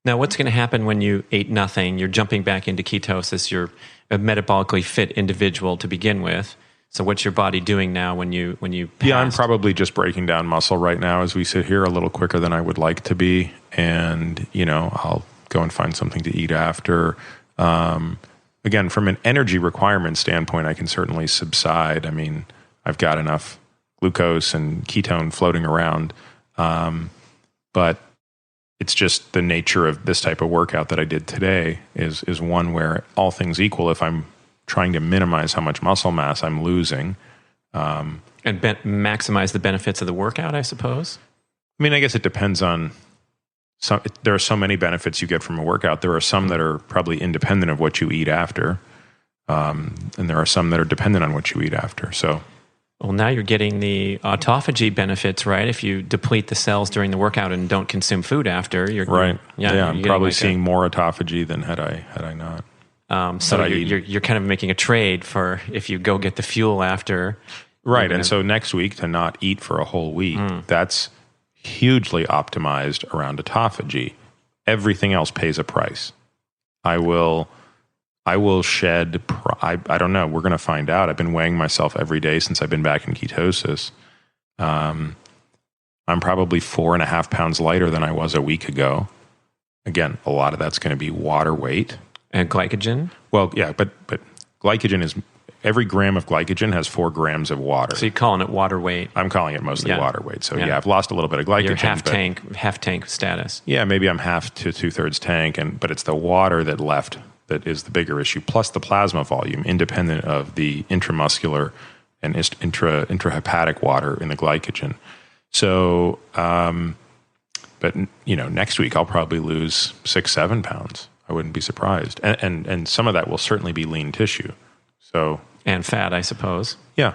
[SPEAKER 3] Now, what's going to happen when you ate nothing? You're jumping back into ketosis. You're a metabolically fit individual to begin with. So what's your body doing now when you passed?
[SPEAKER 2] Yeah, I'm probably just breaking down muscle right now as we sit here, a little quicker than I would like to be. And, I'll go and find something to eat after. Again, from an energy requirement standpoint, I can certainly subside. I mean, I've got enough glucose and ketone floating around. But it's just the nature of this type of workout that I did today is one where, all things equal, if I'm trying to minimize how much muscle mass I'm losing.
[SPEAKER 3] And maximize the benefits of the workout, I suppose?
[SPEAKER 2] I mean, I guess it depends on there are so many benefits you get from a workout. There are some that are probably independent of what you eat after. And there are some that are dependent on what you eat after. So,
[SPEAKER 3] well, now you're getting the autophagy benefits, right? If you deplete the cells during the workout and don't consume food after, you're
[SPEAKER 2] right.
[SPEAKER 3] Yeah,
[SPEAKER 2] I'm probably seeing more autophagy than had I not.
[SPEAKER 3] So you're kind of making a trade for if you go get the fuel after.
[SPEAKER 2] Right. And so next week, to not eat for a whole week, that's hugely optimized around autophagy. Everything else pays a price. I will shed, I don't know. We're going to find out. I've been weighing myself every day since I've been back in ketosis. I'm probably 4.5 pounds lighter than I was a week ago. Again, a lot of that's going to be water weight.
[SPEAKER 3] And glycogen?
[SPEAKER 2] Well, yeah, but glycogen is, every gram of glycogen has 4 grams of water.
[SPEAKER 3] So you're calling it water weight?
[SPEAKER 2] I'm calling it mostly water weight. So I've lost a little bit of glycogen.
[SPEAKER 3] You're half tank status.
[SPEAKER 2] Yeah, maybe I'm half to 2/3 tank, but it's the water that left that is the bigger issue, plus the plasma volume, independent of the intramuscular and intrahepatic water in the glycogen. So, but next week I'll probably lose 6-7 pounds. I wouldn't be surprised. And some of that will certainly be lean tissue. So,
[SPEAKER 3] and fat, I suppose.
[SPEAKER 2] Yeah.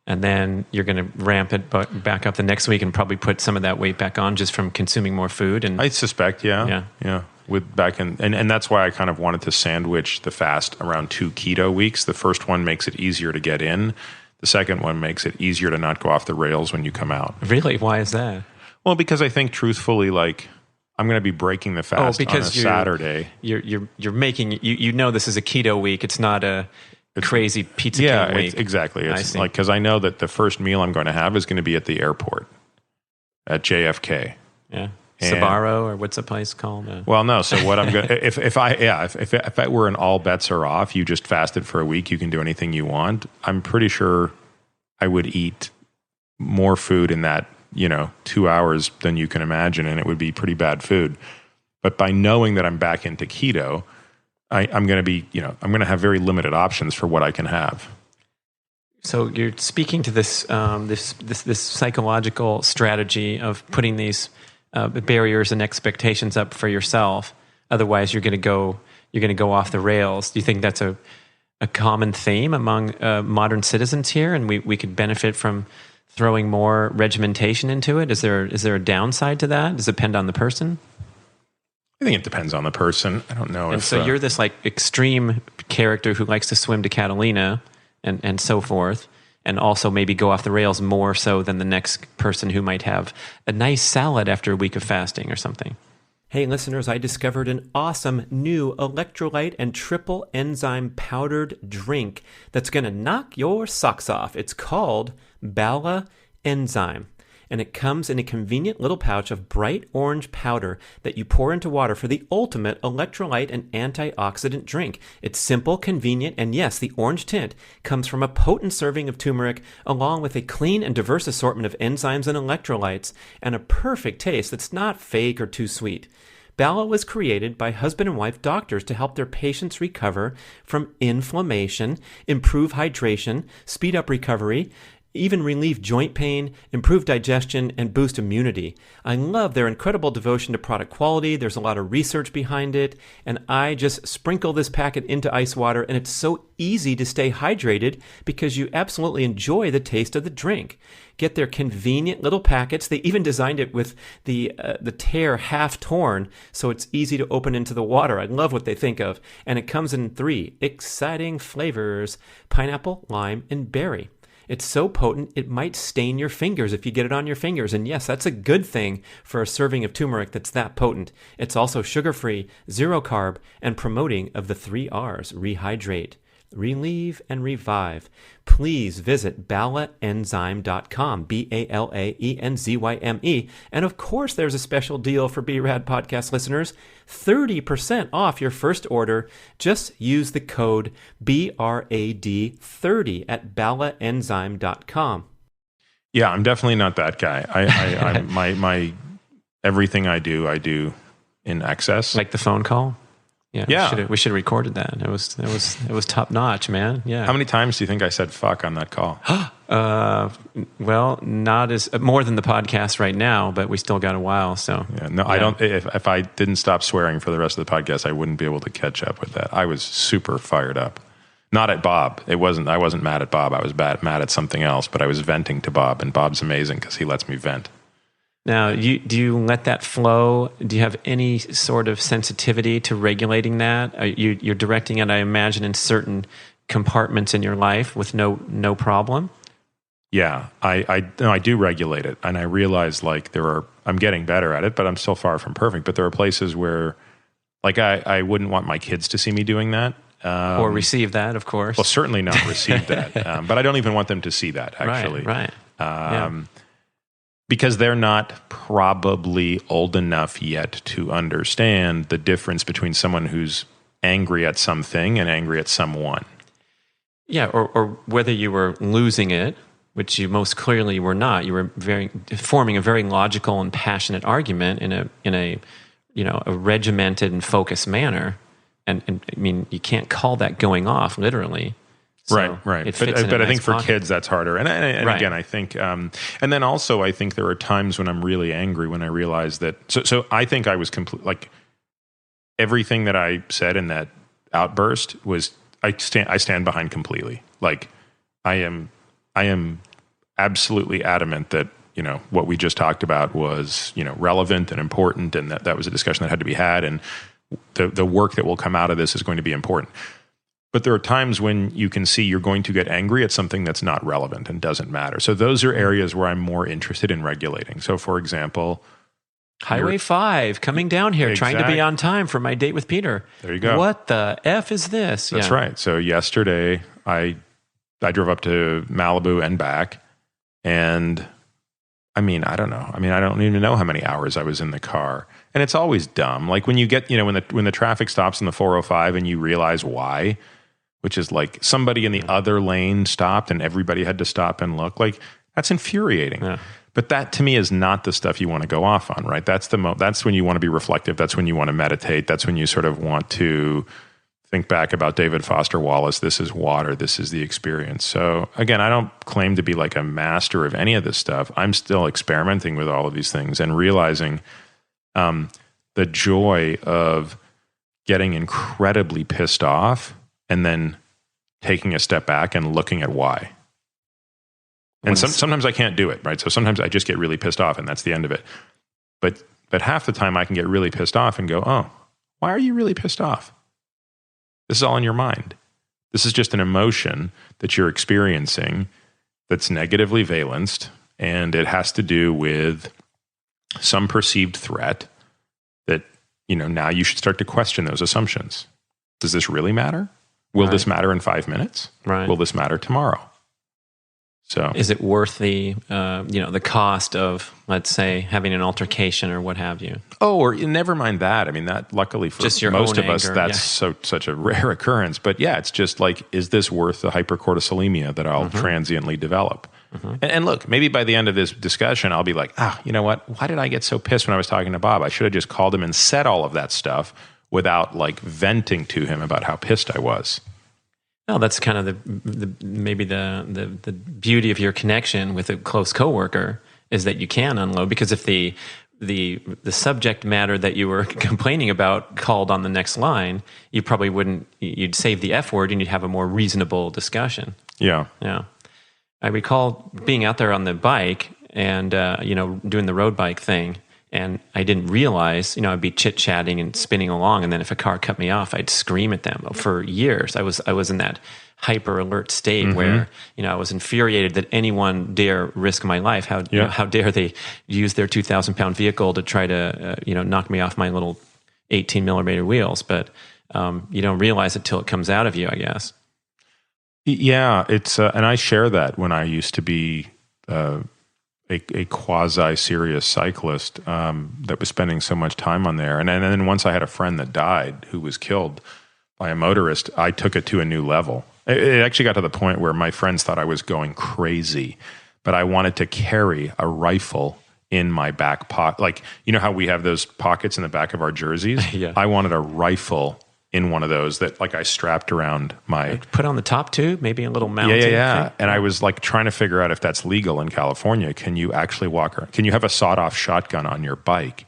[SPEAKER 3] And then you're going to ramp it back up the next week and probably put some of that weight back on just from consuming more food. And
[SPEAKER 2] I suspect, yeah. And that's why I kind of wanted to sandwich the fast around 2 keto weeks. The first one makes it easier to get in. The second one makes it easier to not go off the rails when you come out.
[SPEAKER 3] Really? Why is that?
[SPEAKER 2] Well, because I think truthfully, I'm going to be breaking the fast on a Saturday.
[SPEAKER 3] You're making this is a keto week. It's not a crazy pizza king week.
[SPEAKER 2] Exactly. It's because I know that the first meal I'm going to have is going to be at the airport at JFK.
[SPEAKER 3] Yeah. Sbarro, or what's the place called?
[SPEAKER 2] Well, no. So what I'm going to if I were an all bets are off, you just fasted for a week, you can do anything you want. I'm pretty sure I would eat more food in that 2 hours than you can imagine, and it would be pretty bad food. But by knowing that I'm back into keto, I'm going to be I'm going to have very limited options for what I can have.
[SPEAKER 3] So you're speaking to this this psychological strategy of putting these barriers and expectations up for yourself. Otherwise, you're going to go off the rails. Do you think that's a common theme among modern citizens here, and we could benefit from throwing more regimentation into it? Is there a downside to that? Does it depend on the person?
[SPEAKER 2] I think it depends on the person. I don't know.
[SPEAKER 3] And so you're this extreme character who likes to swim to Catalina and so forth, and also maybe go off the rails more so than the next person who might have a nice salad after a week of fasting or something. Hey, listeners, I discovered an awesome new electrolyte and triple enzyme powdered drink that's going to knock your socks off. It's called Bala Enzyme, and it comes in a convenient little pouch of bright orange powder that you pour into water for the ultimate electrolyte and antioxidant drink. It's simple, convenient, and yes, the orange tint comes from a potent serving of turmeric along with a clean and diverse assortment of enzymes and electrolytes and a perfect taste that's not fake or too sweet. Bala was created by husband and wife doctors to help their patients recover from inflammation, improve hydration, speed up recovery, even relieve joint pain, improve digestion, and boost immunity. I love their incredible devotion to product quality. There's a lot of research behind it, and I just sprinkle this packet into ice water, and it's so easy to stay hydrated because you absolutely enjoy the taste of the drink. Get their convenient little packets. They even designed it with the tear half torn, so it's easy to open into the water. I love what they think of. And it comes in 3 exciting flavors: pineapple, lime, and berry. It's so potent, it might stain your fingers if you get it on your fingers. And yes, that's a good thing for a serving of turmeric that's that potent. It's also sugar-free, zero carb, and promoting of the 3 R's: rehydrate, relieve, and revive. Please visit balaenzyme.com, BALAENZYME. And of course, there's a special deal for B.rad podcast listeners, 30% off your first order. Just use the code BRAD30 at balaenzyme.com.
[SPEAKER 2] Yeah, I'm definitely not that guy. My everything I do in excess.
[SPEAKER 3] Like the phone call?
[SPEAKER 2] Yeah.
[SPEAKER 3] We should have recorded that. It was top notch, man. Yeah.
[SPEAKER 2] How many times do you think I said fuck on that call?
[SPEAKER 3] Well, not as more than the podcast right now, but we still got a while. So
[SPEAKER 2] yeah, I don't. If I didn't stop swearing for the rest of the podcast, I wouldn't be able to catch up with that. I was super fired up. Not at Bob. I wasn't mad at Bob. I was mad at something else. But I was venting to Bob, and Bob's amazing because he lets me vent.
[SPEAKER 3] Now, do you let that flow? Do you have any sort of sensitivity to regulating that? You're directing it, I imagine, in certain compartments in your life with no problem?
[SPEAKER 2] Yeah, I do regulate it, and I realize I'm getting better at it, but I'm still far from perfect. But there are places where, I wouldn't want my kids to see me doing that.
[SPEAKER 3] Or receive that, of course.
[SPEAKER 2] Well, certainly not receive that. But I don't even want them to see that, actually.
[SPEAKER 3] Right.
[SPEAKER 2] Because they're not probably old enough yet to understand the difference between someone who's angry at something and angry at someone.
[SPEAKER 3] Yeah, or whether you were losing it, which you most clearly were not. You were forming a very logical and passionate argument in a regimented and focused manner. And I mean, you can't call that going off, literally. So
[SPEAKER 2] right.
[SPEAKER 3] But
[SPEAKER 2] I think for kids that's harder. And
[SPEAKER 3] right.
[SPEAKER 2] Again, I think, and then also I think there are times when I'm really angry when I realize that. So I think I was everything that I said in that outburst was I stand behind completely. I am absolutely adamant that what we just talked about was relevant and important, and that was a discussion that had to be had, and the work that will come out of this is going to be important. But there are times when you can see you're going to get angry at something that's not relevant and doesn't matter. So those are areas where I'm more interested in regulating. So, for example,
[SPEAKER 3] Highway 5 coming down here, trying to be on time for my date with Peter.
[SPEAKER 2] There you go.
[SPEAKER 3] What the F is this?
[SPEAKER 2] That's right. So yesterday, I drove up to Malibu and back, and I don't know. I don't even know how many hours I was in the car. And it's always dumb. Like when you get, when the traffic stops in the 405 and you realize why, which is like somebody in the other lane stopped and everybody had to stop and look, that's infuriating. Yeah. But that to me is not the stuff you want to go off on, right? That's when you want to be reflective. That's when you want to meditate. That's when you sort of want to think back about David Foster Wallace. This is water. This is the experience. So again, I don't claim to be like a master of any of this stuff. I'm still experimenting with all of these things and realizing the joy of getting incredibly pissed off and then taking a step back and looking at why. And sometimes I can't do it, right? So sometimes I just get really pissed off and that's the end of it. But half the time I can get really pissed off and go, oh, why are you really pissed off? This is all in your mind. This is just an emotion that you're experiencing that's negatively valenced, and it has to do with some perceived threat that, now you should start to question those assumptions. Does this really matter? Will this matter in 5 minutes?
[SPEAKER 3] Right.
[SPEAKER 2] Will this matter tomorrow? So,
[SPEAKER 3] is it worth the cost of, let's say, having an altercation or what have you?
[SPEAKER 2] Oh, or never mind that. That luckily for
[SPEAKER 3] just
[SPEAKER 2] most of
[SPEAKER 3] anger,
[SPEAKER 2] us, that's such a rare occurrence. But yeah, it's just is this worth the hypercortisolemia that I'll transiently develop? Mm-hmm. And look, maybe by the end of this discussion, I'll be like, you know what? Why did I get so pissed when I was talking to Bob? I should have just called him and said all of that stuff without venting to him about how pissed I was.
[SPEAKER 3] Well, that's kind of maybe the beauty of your connection with a close coworker is that you can unload, because if the subject matter that you were complaining about called on the next line, you probably wouldn't. You'd save the F word and you'd have a more reasonable discussion.
[SPEAKER 2] Yeah.
[SPEAKER 3] I recall being out there on the bike and doing the road bike thing, And I didn't realize, I'd be chit-chatting and spinning along, and then if a car cut me off, I'd scream at them. For years, I was in that hyper alert state where, I was infuriated that anyone dare risk my life. How dare they use their 2,000-pound vehicle to try to, knock me off my little 18 millimeter wheels. But you don't realize it till it comes out of you, I guess.
[SPEAKER 2] Yeah, it's and I share that when I used to be a quasi-serious cyclist that was spending so much time on there. And then once I had a friend that died who was killed by a motorist, I took it to a new level. It actually got to the point where my friends thought I was going crazy, but I wanted to carry a rifle in my back pocket. Like, how we have those pockets in the back of our jerseys?
[SPEAKER 3] Yeah.
[SPEAKER 2] I wanted a rifle in one of those that I strapped around my...
[SPEAKER 3] Put on the top too? Maybe a little mounted
[SPEAKER 2] Yeah.
[SPEAKER 3] thing?
[SPEAKER 2] And I was trying to figure out if that's legal in California. Can you actually walk around? Can you have a sawed-off shotgun on your bike?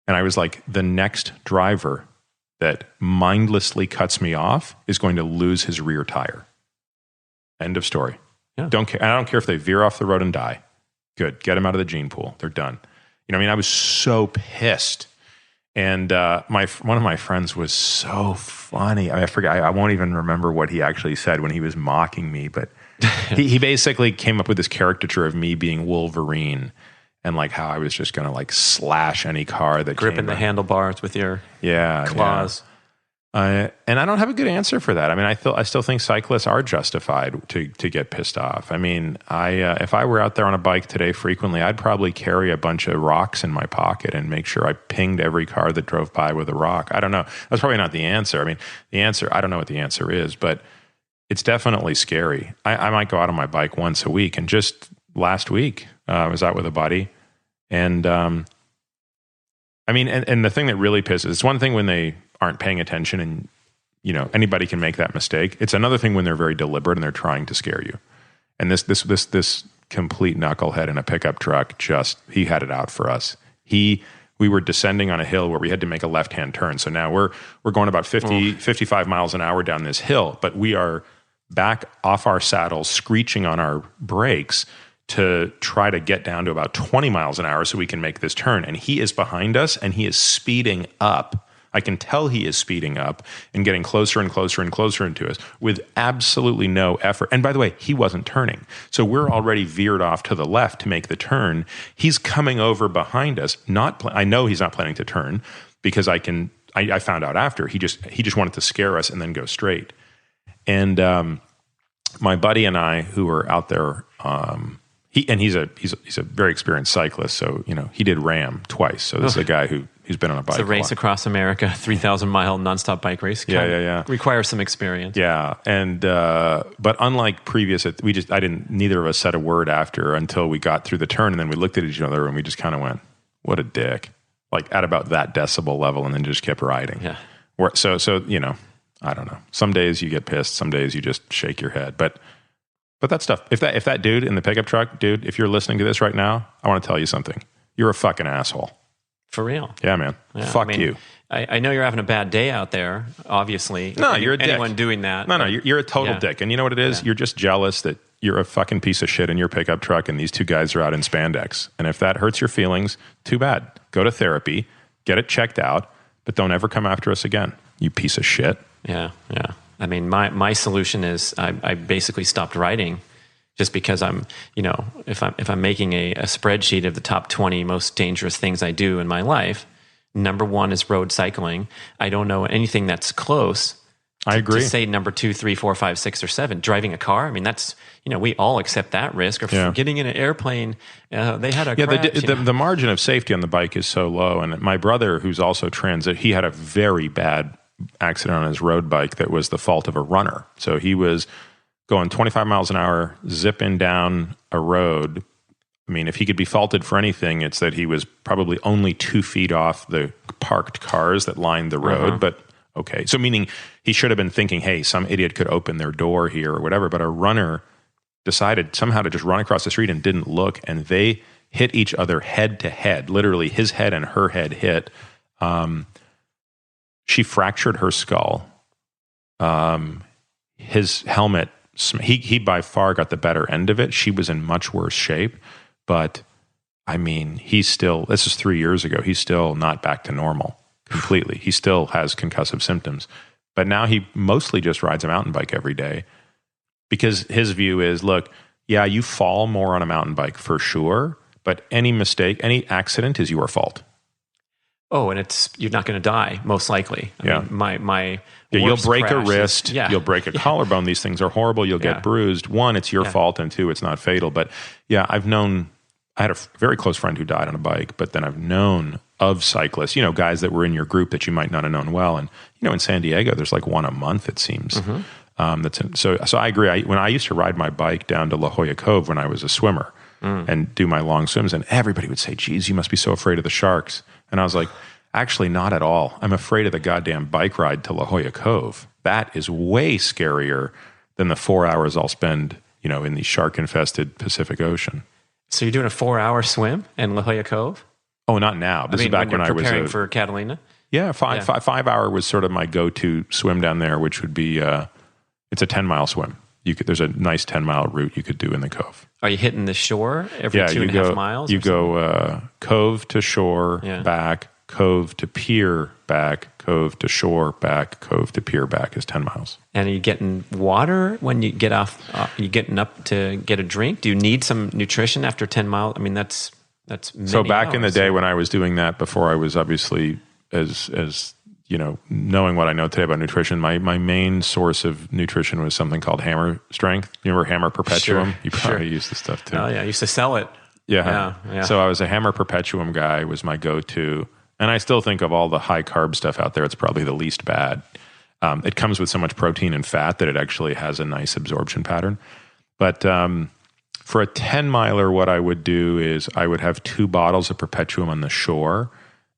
[SPEAKER 2] And I was like, the next driver that mindlessly cuts me off is going to lose his rear tire. End of story.
[SPEAKER 3] Yeah.
[SPEAKER 2] Don't care. I don't care if they veer off the road and die. Good. Get them out of the gene pool. They're done. I was so pissed. And one of my friends was so funny. I forget. I won't even remember what he actually said when he was mocking me. But he basically came up with this caricature of me being Wolverine, and how I was just going to slash any car that
[SPEAKER 3] gripping the handlebars with your claws.
[SPEAKER 2] Yeah. And I don't have a good answer for that. I still think cyclists are justified to get pissed off. If I were out there on a bike today frequently, I'd probably carry a bunch of rocks in my pocket and make sure I pinged every car that drove by with a rock. I don't know. That's probably not the answer. I don't know what the answer is, but it's definitely scary. I might go out on my bike once a week, and just last week I was out with a buddy, and and the thing that really pisses, it's one thing when they aren't paying attention and anybody can make that mistake. It's another thing when they're very deliberate and they're trying to scare you. And this complete knucklehead in a pickup truck, he had it out for us. We were descending on a hill where we had to make a left-hand turn. So now we're going about 55 miles an hour down this hill, but we are back off our saddles, screeching on our brakes to try to get down to about 20 miles an hour so we can make this turn. And he is behind us and he is speeding up. I can tell he is speeding up and getting closer and closer and closer into us with absolutely no effort. And by the way, he wasn't turning. So we're already veered off to the left to make the turn. He's coming over behind us. I know he's not planning to turn because I found out after. He just wanted to scare us and then go straight. And my buddy and I, who were out there, he's a very experienced cyclist. So, he did RAM twice. So this is a guy who's been on a bike.
[SPEAKER 3] It's a race across America, 3,000-mile nonstop bike race.
[SPEAKER 2] Yeah.
[SPEAKER 3] Requires some experience.
[SPEAKER 2] Yeah, and but unlike previous, neither of us said a word after until we got through the turn, and then we looked at each other and we just kind of went, "What a dick!" At about that decibel level, and then just kept riding.
[SPEAKER 3] Yeah.
[SPEAKER 2] So I don't know. Some days you get pissed. Some days you just shake your head. But that stuff. If that dude in the pickup truck, dude, if you're listening to this right now, I want to tell you something. You're a fucking asshole.
[SPEAKER 3] For real.
[SPEAKER 2] Yeah, man. Yeah, Fuck you.
[SPEAKER 3] I know you're having a bad day out there, obviously.
[SPEAKER 2] No, you're a dick.
[SPEAKER 3] Anyone doing that.
[SPEAKER 2] No, you're a total dick. And you know what it is? Yeah. You're just jealous that you're a fucking piece of shit in your pickup truck and these two guys are out in spandex. And if that hurts your feelings, too bad. Go to therapy, get it checked out, but don't ever come after us again, you piece of shit.
[SPEAKER 3] Yeah. My solution is I basically stopped writing. Just because I'm, if I'm making a spreadsheet of the top 20 most dangerous things I do in my life, number one is road cycling. I don't know anything that's close.
[SPEAKER 2] I agree.
[SPEAKER 3] To say number 2, 3, 4, 5, 6, or 7. Driving a car. That's we all accept that risk. Or getting in an airplane. They had a crash.
[SPEAKER 2] The margin of safety on the bike is so low. And my brother, who's also transit, he had a very bad accident on his road bike that was the fault of a runner. So he was going 25 miles an hour, zipping down a road. If he could be faulted for anything, it's that he was probably only 2 feet off the parked cars that lined the road. But okay. So meaning he should have been thinking, hey, some idiot could open their door here or whatever. But a runner decided somehow to just run across the street and didn't look. And they hit each other head to head. Literally his head and her head hit. She fractured her skull. His helmet, he by far got the better end of it. She was in much worse shape, but I mean, this is 3 years ago. He's still not back to normal completely. He still has concussive symptoms, but now he mostly just rides a mountain bike every day because his view is, look, yeah, you fall more on a mountain bike for sure, but any mistake, any accident is your fault.
[SPEAKER 3] Oh, and you're not going to die, most likely. I mean, my
[SPEAKER 2] you'll break a wrist,
[SPEAKER 3] you'll
[SPEAKER 2] break a collarbone. These things are horrible. You'll get bruised. One, it's your fault, and two, it's not fatal. But yeah, I had a very close friend who died on a bike, but then I've known of cyclists, guys that were in your group that you might not have known well. And, in San Diego, there's like one a month, it seems. So I agree. When I used to ride my bike down to La Jolla Cove when I was a swimmer and do my long swims, and everybody would say, geez, you must be so afraid of the sharks. And I was like, actually, not at all. I'm afraid of the goddamn bike ride to La Jolla Cove. That is way scarier than the 4 hours I'll spend, in the shark-infested Pacific Ocean.
[SPEAKER 3] So you're doing a 4-hour swim in La Jolla Cove?
[SPEAKER 2] Oh, not now. This is back when I was
[SPEAKER 3] preparing for Catalina.
[SPEAKER 2] Yeah, 5 hour was sort of my go-to swim down there, which would be it's a 10-mile swim. There's a nice 10-mile route you could do in the cove.
[SPEAKER 3] Are you hitting the shore every 2.5 miles?
[SPEAKER 2] You go cove to shore, back, cove to pier, back, cove to shore, back, cove to pier, back is 10 miles.
[SPEAKER 3] And are you getting water when you get off? You getting up to get a drink? Do you need some nutrition after 10 miles? I mean, that's many
[SPEAKER 2] so back
[SPEAKER 3] hours.
[SPEAKER 2] In the day when I was doing that, before I was obviously as knowing what I know today about nutrition, my main source of nutrition was something called Hammer Strength. You remember Hammer Perpetuum?
[SPEAKER 3] Sure,
[SPEAKER 2] You probably used the stuff too.
[SPEAKER 3] Oh yeah, I used to sell it.
[SPEAKER 2] Yeah. So I was a Hammer Perpetuum guy, was my go-to. And I still think of all the high carb stuff out there, it's probably the least bad. It comes with so much protein and fat that it actually has a nice absorption pattern. But for a 10 miler, what I would do is I would have 2 bottles of Perpetuum on the shore,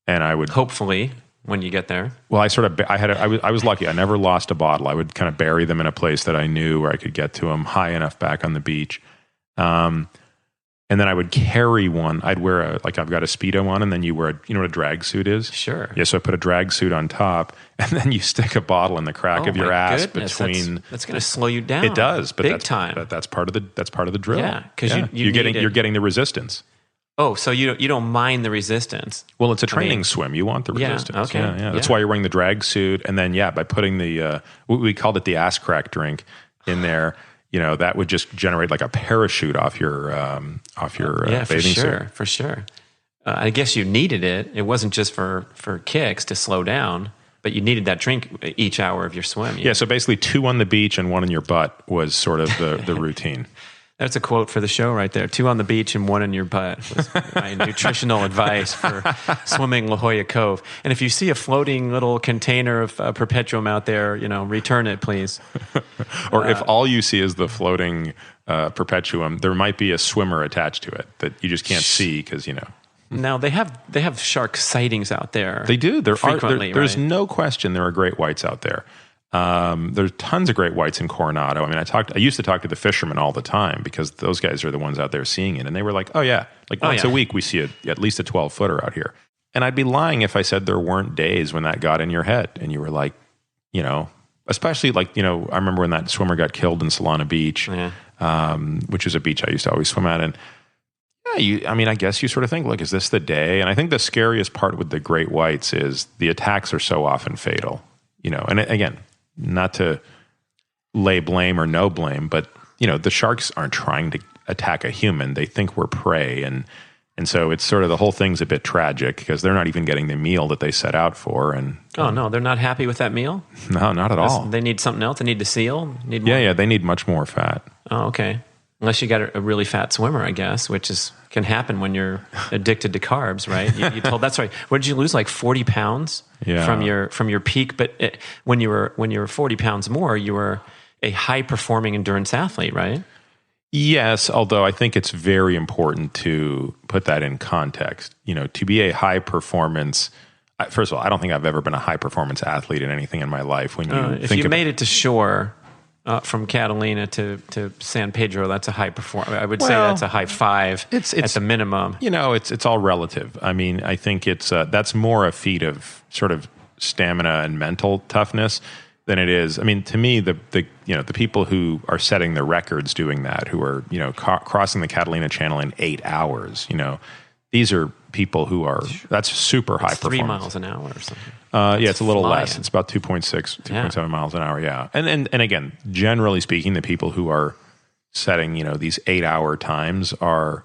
[SPEAKER 2] and I would
[SPEAKER 3] hopefully when you get there.
[SPEAKER 2] Well, I was lucky. I never lost a bottle. I would kind of bury them in a place that I knew where I could get to them high enough back on the beach. And then I would carry one. I'd wear I've got a Speedo on, and then you wear what a drag suit is?
[SPEAKER 3] Sure.
[SPEAKER 2] Yeah, so I put a drag suit on top, and then you stick a bottle in the crack of your ass
[SPEAKER 3] goodness.
[SPEAKER 2] between.
[SPEAKER 3] That's going to slow you down.
[SPEAKER 2] It does, but
[SPEAKER 3] big time.
[SPEAKER 2] That's part of the drill.
[SPEAKER 3] Yeah, because
[SPEAKER 2] you're getting the resistance.
[SPEAKER 3] Oh, so you don't mind the resistance?
[SPEAKER 2] Well, it's a training swim. You want the resistance.
[SPEAKER 3] Okay.
[SPEAKER 2] Yeah. That's why you're wearing the drag suit, and then by putting the we called it the ass crack drink in there. That would just generate like a parachute off your bathing suit.
[SPEAKER 3] For sure. I guess you needed it. It wasn't just for kicks to slow down, but you needed that drink each hour of your swim.
[SPEAKER 2] Yeah, so basically 2 on the beach and 1 in your butt was sort of the routine.
[SPEAKER 3] That's a quote for the show right there. 2 on the beach and 1 in your butt was my nutritional advice for swimming La Jolla Cove. And if you see a floating little container of Perpetuum out there, return it, please.
[SPEAKER 2] Or if all you see is the floating Perpetuum, there might be a swimmer attached to it that you just can't see because,
[SPEAKER 3] Now, they have shark sightings out there.
[SPEAKER 2] They do. There's
[SPEAKER 3] right?
[SPEAKER 2] no question there are great whites out there. There's tons of great whites in Coronado. I mean, I used to talk to the fishermen all the time because those guys are the ones out there seeing it. And they were like, oh yeah, once a week we see at least a 12-footer out here. And I'd be lying if I said there weren't days when that got in your head and you were like, especially I remember when that swimmer got killed in Solana Beach, which is a beach I used to always swim at. And I guess you sort of think, look, is this the day? And I think the scariest part with the great whites is the attacks are so often fatal, and again, not to lay blame or no blame, but the sharks aren't trying to attack a human. They think we're prey. And so it's sort of the whole thing's a bit tragic because they're not even getting the meal that they set out for. And
[SPEAKER 3] oh no, they're not happy with that meal?
[SPEAKER 2] No, not at all.
[SPEAKER 3] They need something else. They need the seal? Need more?
[SPEAKER 2] Yeah, they need much more fat.
[SPEAKER 3] Oh, okay. Unless you got a really fat swimmer, I guess, which can happen when you're addicted to carbs, right? You told that's right. What did you lose? Like 40 pounds from your peak, but when you were 40 pounds more, you were a high performing endurance athlete, right?
[SPEAKER 2] Yes, although I think it's very important to put that in context. To be a high performance. First of all, I don't think I've ever been a high performance athlete in anything in my life.
[SPEAKER 3] If you made it to shore. From Catalina to San Pedro, that's a high performance. I would say that's a high 5 at the minimum.
[SPEAKER 2] It's all relative. I mean, I think it's that's more a feat of sort of stamina and mental toughness than it is. I mean, to me, the people who are setting the records doing that, who are crossing the Catalina Channel in 8 hours, these are people who are, that's super high performance.
[SPEAKER 3] 3 miles an hour or something.
[SPEAKER 2] Yeah, it's a little
[SPEAKER 3] flying.
[SPEAKER 2] less. It's about 2.7 miles an hour. Yeah. And again, generally speaking, the people who are setting, these 8-hour times are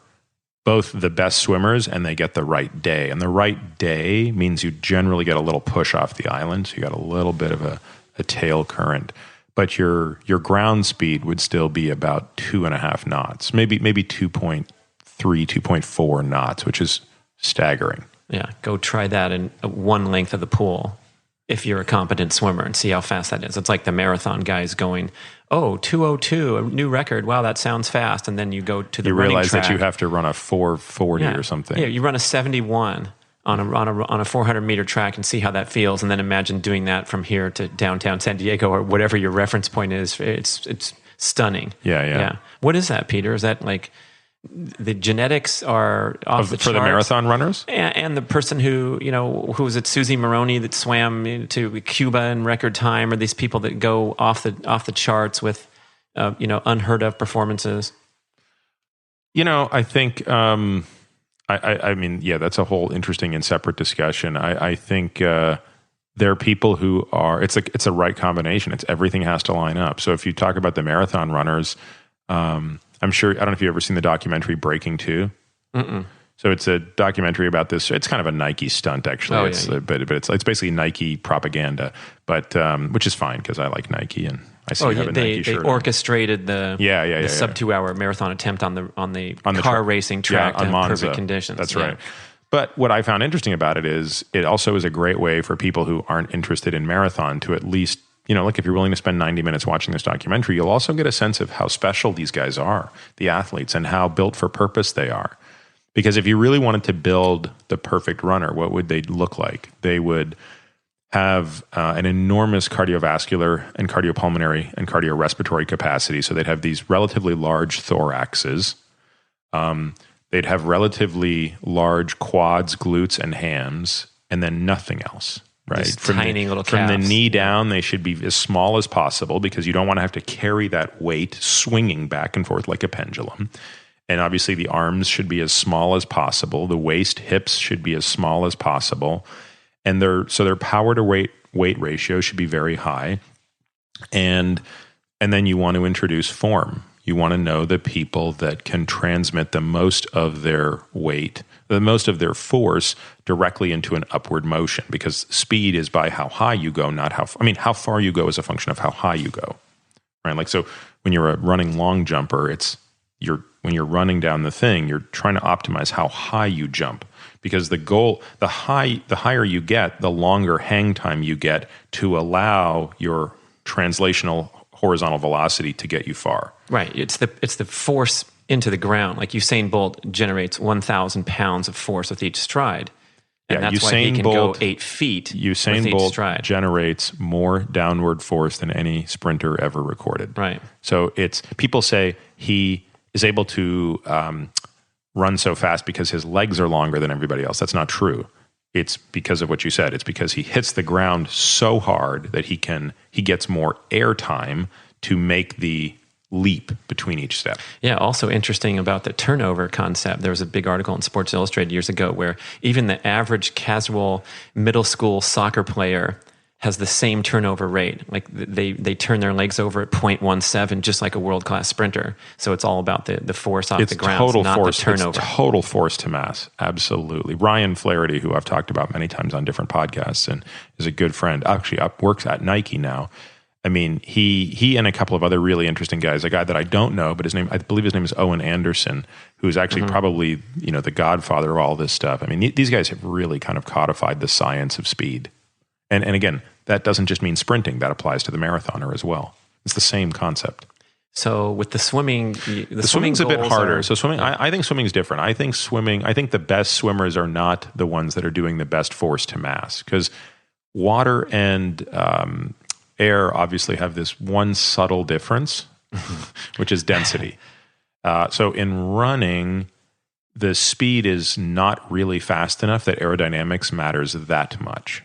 [SPEAKER 2] both the best swimmers and they get the right day. And the right day means you generally get a little push off the island. So you got a little bit of a tail current, but your ground speed would still be about 2.5 knots, maybe 2.3, 2.4 knots, which is staggering.
[SPEAKER 3] Yeah, go try that in one length of the pool if you're a competent swimmer and see how fast that is. It's like the marathon guys going, 2:02, a new record. Wow, that sounds fast. And then you go to the running track.
[SPEAKER 2] You realize that you have to run a 4:40 or something.
[SPEAKER 3] Yeah, you run a 71 on a 400-meter track and see how that feels. And then imagine doing that from here to downtown San Diego or whatever your reference point is. It's stunning.
[SPEAKER 2] Yeah.
[SPEAKER 3] What is that, Peter? Is that like the genetics are off the charts?
[SPEAKER 2] For the marathon runners?
[SPEAKER 3] And the person who was it, Susie Maroney, that swam to Cuba in record time, or these people that go off the charts with, unheard of performances?
[SPEAKER 2] I think, I mean, yeah, that's a whole interesting and separate discussion. I think there are people who are, it's a right combination. Everything has to line up. So if you talk about the marathon runners, I'm sure, I don't know if you've ever seen the documentary Breaking 2. Mm-mm. So it's a documentary about this. It's kind of a Nike stunt, actually. But it's basically Nike propaganda, but which is fine because I like Nike and I see you have a Nike shirt.
[SPEAKER 3] They orchestrated the sub 2 hour marathon attempt on the car racing track
[SPEAKER 2] on
[SPEAKER 3] in
[SPEAKER 2] Monza.
[SPEAKER 3] Perfect conditions.
[SPEAKER 2] That's right. But what I found interesting about it is it also is a great way for people who aren't interested in marathon to at least, like if you're willing to spend 90 minutes watching this documentary, you'll also get a sense of how special these guys are, the athletes, and how built for purpose they are. Because if you really wanted to build the perfect runner, what would they look like? They would have an enormous cardiovascular and cardiopulmonary and cardiorespiratory capacity. So they'd have these relatively large thoraxes. They'd have relatively large quads, glutes, and hams, and then nothing else. Right.
[SPEAKER 3] From
[SPEAKER 2] the knee down, they should be as small as possible because you don't want to have to carry that weight swinging back and forth like a pendulum. And obviously the arms should be as small as possible. The waist, hips should be as small as possible. And their power to weight ratio should be very high. And then you want to introduce form. You want to know the people that can transmit the most of their weight, the most of their force directly into an upward motion, because speed is by how high you go, not how far you go is a function of how high you go, right? Like, so when you're a running long jumper, when you're running down the thing, you're trying to optimize how high you jump, because the goal, the higher you get, the longer hang time you get to allow your translational horizontal velocity to get you far.
[SPEAKER 3] Right. It's the force into the ground. Like Usain Bolt generates 1,000 pounds of force with each stride. And that's why he can go 8 feet
[SPEAKER 2] Usain
[SPEAKER 3] with each
[SPEAKER 2] Bolt
[SPEAKER 3] stride.
[SPEAKER 2] generates more downward force than any sprinter ever recorded.
[SPEAKER 3] Right.
[SPEAKER 2] So people say he is able to run so fast because his legs are longer than everybody else. That's not true. It's because of what you said. It's because he hits the ground so hard that he gets more air time to make the leap between each step.
[SPEAKER 3] Yeah, also interesting about the turnover concept. There was a big article in Sports Illustrated years ago where even the average casual middle school soccer player has the same turnover rate. Like they turn their legs over at 0.17, just like a world-class sprinter. So it's all about the force off the ground, not the turnover.
[SPEAKER 2] It's total force to mass. Absolutely. Ryan Flaherty, who I've talked about many times on different podcasts and is a good friend, actually works at Nike now. I mean, he and a couple of other really interesting guys, a guy that I don't know, but I believe his name is Owen Anderson, who's actually probably, the godfather of all this stuff. I mean, these guys have really kind of codified the science of speed. And again, that doesn't just mean sprinting. That applies to the marathoner as well. It's the same concept.
[SPEAKER 3] So with the swimming,
[SPEAKER 2] the swimming's a bit harder. So swimming, I think swimming's different. I think the best swimmers are not the ones that are doing the best force to mass, because water and air obviously have this one subtle difference, which is density. So in running, the speed is not really fast enough that aerodynamics matters that much.